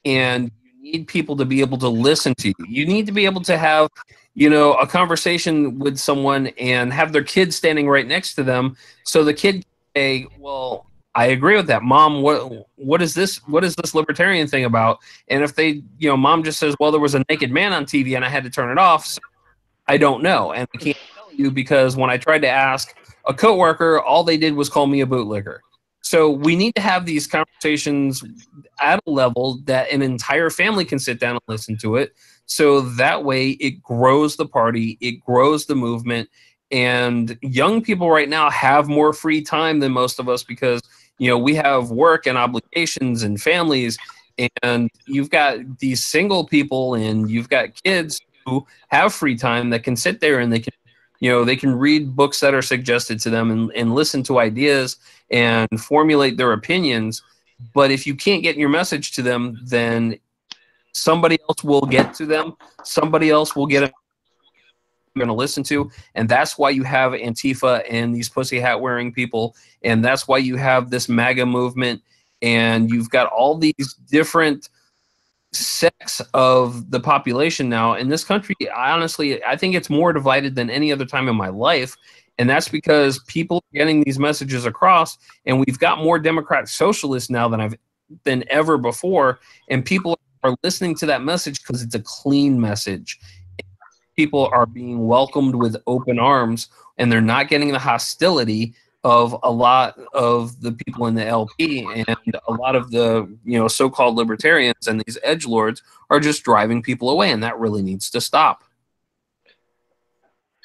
and you need people to be able to listen to you. You need to be able to have a conversation with someone and have their kid standing right next to them, so the kid can say, well, I agree with that, Mom. What is this libertarian thing about? And if they, Mom just says, well, there was a naked man on TV and I had to turn it off, so I don't know, and I can't tell you because when I tried to ask a coworker, all they did was call me a bootlicker. So we need to have these conversations at a level that an entire family can sit down and listen to it. So that way it grows the party, it grows the movement, and young people right now have more free time than most of us because, we have work and obligations and families, and you've got these single people and you've got kids who have free time that can sit there and they can read books that are suggested to them and listen to ideas and formulate their opinions. But if you can't get your message to them, then somebody else will get to them. Somebody else will get them going to listen to. And that's why you have Antifa and these pussy hat wearing people. And that's why you have this MAGA movement. And you've got all these different sects of the population now in this country. Honestly, I think it's more divided than any other time in my life. And that's because people are getting these messages across, and we've got more Democrat socialists now than ever before. And people are listening to that message because it's a clean message. People are being welcomed with open arms, and they're not getting the hostility of a lot of the people in the LP, and a lot of the so-called libertarians and these edgelords are just driving people away, and that really needs to stop.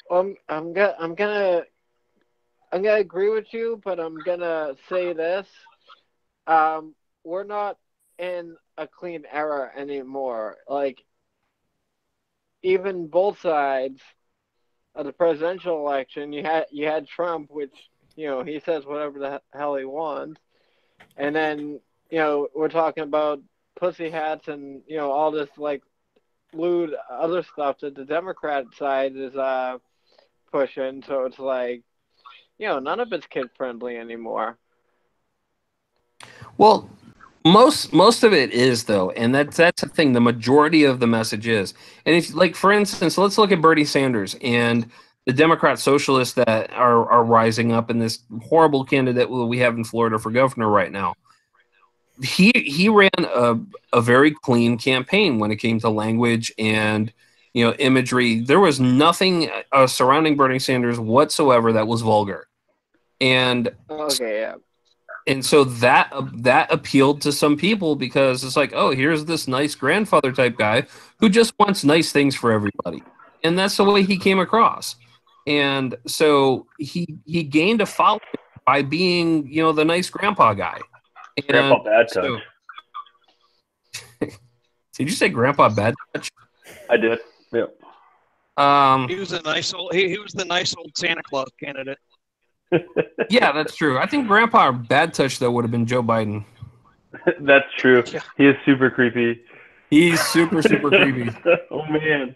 I'm gonna agree with you, but I'm gonna say this: we're not in a clean era anymore. Like, even both sides of the presidential election, you had Trump, which he says whatever the hell he wants, and then we're talking about pussy hats and all this like lewd other stuff that the Democrat side is pushing. So it's like none of it's kid friendly anymore. Well, most of it is, though, and that's the thing. The majority of the message is, and if, like, for instance, let's look at Bernie Sanders and the Democrat socialists that are rising up, and this horrible candidate we have in Florida for governor right now. He ran a very clean campaign when it came to language and imagery. There was nothing surrounding Bernie Sanders whatsoever that was vulgar, and okay, yeah. And so that appealed to some people because it's like, oh, here's this nice grandfather type guy who just wants nice things for everybody. And that's the way he came across. And so he gained a following by being, the nice grandpa guy. And Grandpa Bad Touch. Did you say Grandpa Bad Touch? I did. Yeah. He was a nice old. He was the nice old Santa Claus candidate. Yeah, that's true. I think Grandpa Bad Touch, though, would have been Joe Biden. That's true. He is super creepy. He's super creepy. Oh, man.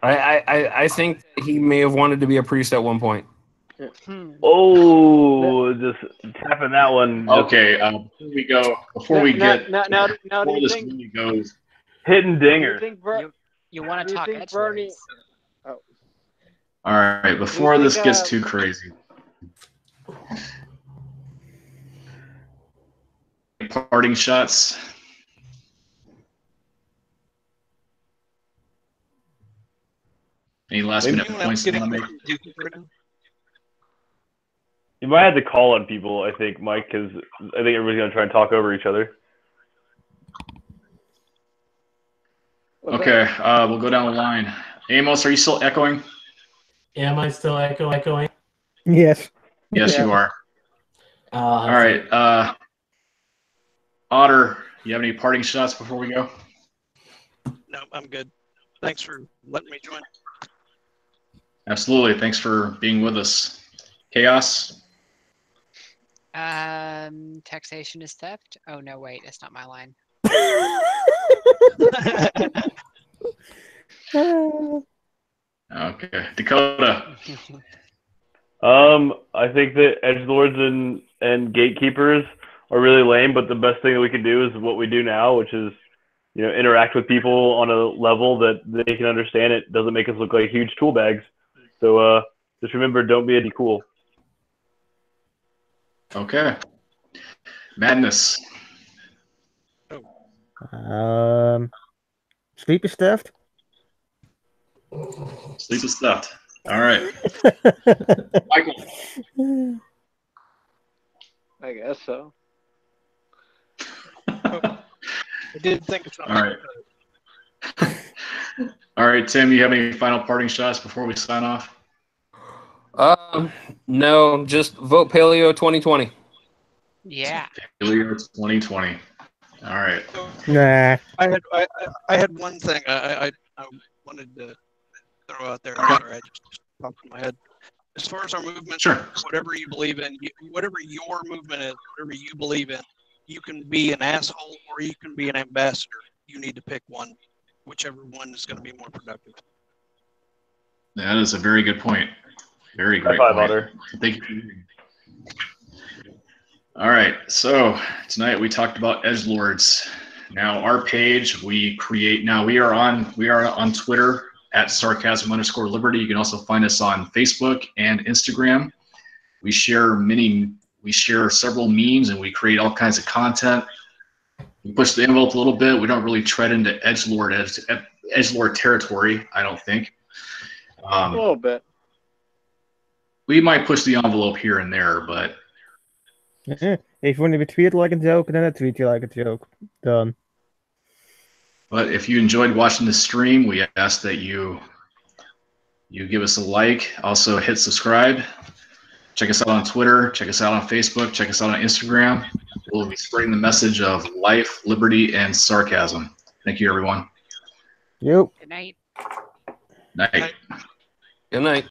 I think he may have wanted to be a priest at one point. Oh, just tapping that one. Okay, before this think, really goes, hitting dingers. You want to talk edgelords? Bernie? Oh. All right, before this gets too crazy. Parting shots. Any last minute points you want to make? You might have to call on people, I think, Mike, because I think everybody's going to try and talk over each other. Okay, we'll go down the line. Amos, are you still echoing? Am I still echoing? Yes. Yes, you are. All right. Otter, you have any parting shots before we go? No, I'm good. Thanks for letting me join. Absolutely. Thanks for being with us. Chaos? Taxation is theft. Oh, no, wait. That's not my line. Okay. Dakota? I think that edgelords and gatekeepers are really lame, but the best thing that we can do is what we do now, which is, interact with people on a level that they can understand. It doesn't make us look like huge tool bags. So just remember, don't be any cool. Okay. Madness. Sleep is theft. Sleep is theft. All right. Michael. I guess so. I did think of something. All right. All right, Tim, you have any final parting shots before we sign off? No, just vote Paleo 2020. Yeah. Paleo 2020. All right. Nah. I had one thing I wanted to throw out there. Sorry, I just popped in my head. As far as our movement, sure. Whatever you believe in, whatever your movement is, whatever you believe in, you can be an asshole or you can be an ambassador. You need to pick one, whichever one is going to be more productive. That is a very good point. Very great point. Otter. Thank you. All right. So tonight we talked about edgelords. Now our page we create. Now we are on Twitter at @sarcasm_liberty. You can also find us on Facebook and Instagram. We share several memes and we create all kinds of content. We push the envelope a little bit. We don't really tread into edgelord territory, I don't think. A little bit. We might push the envelope here and there, but if you want to be treated like a joke, then I treat you like a joke. Done. But if you enjoyed watching the stream, we ask that you give us a like. Also hit subscribe. Check us out on Twitter. Check us out on Facebook. Check us out on Instagram. We'll be spreading the message of life, liberty, and sarcasm. Thank you, everyone. Yep. Good night. Night. Good night.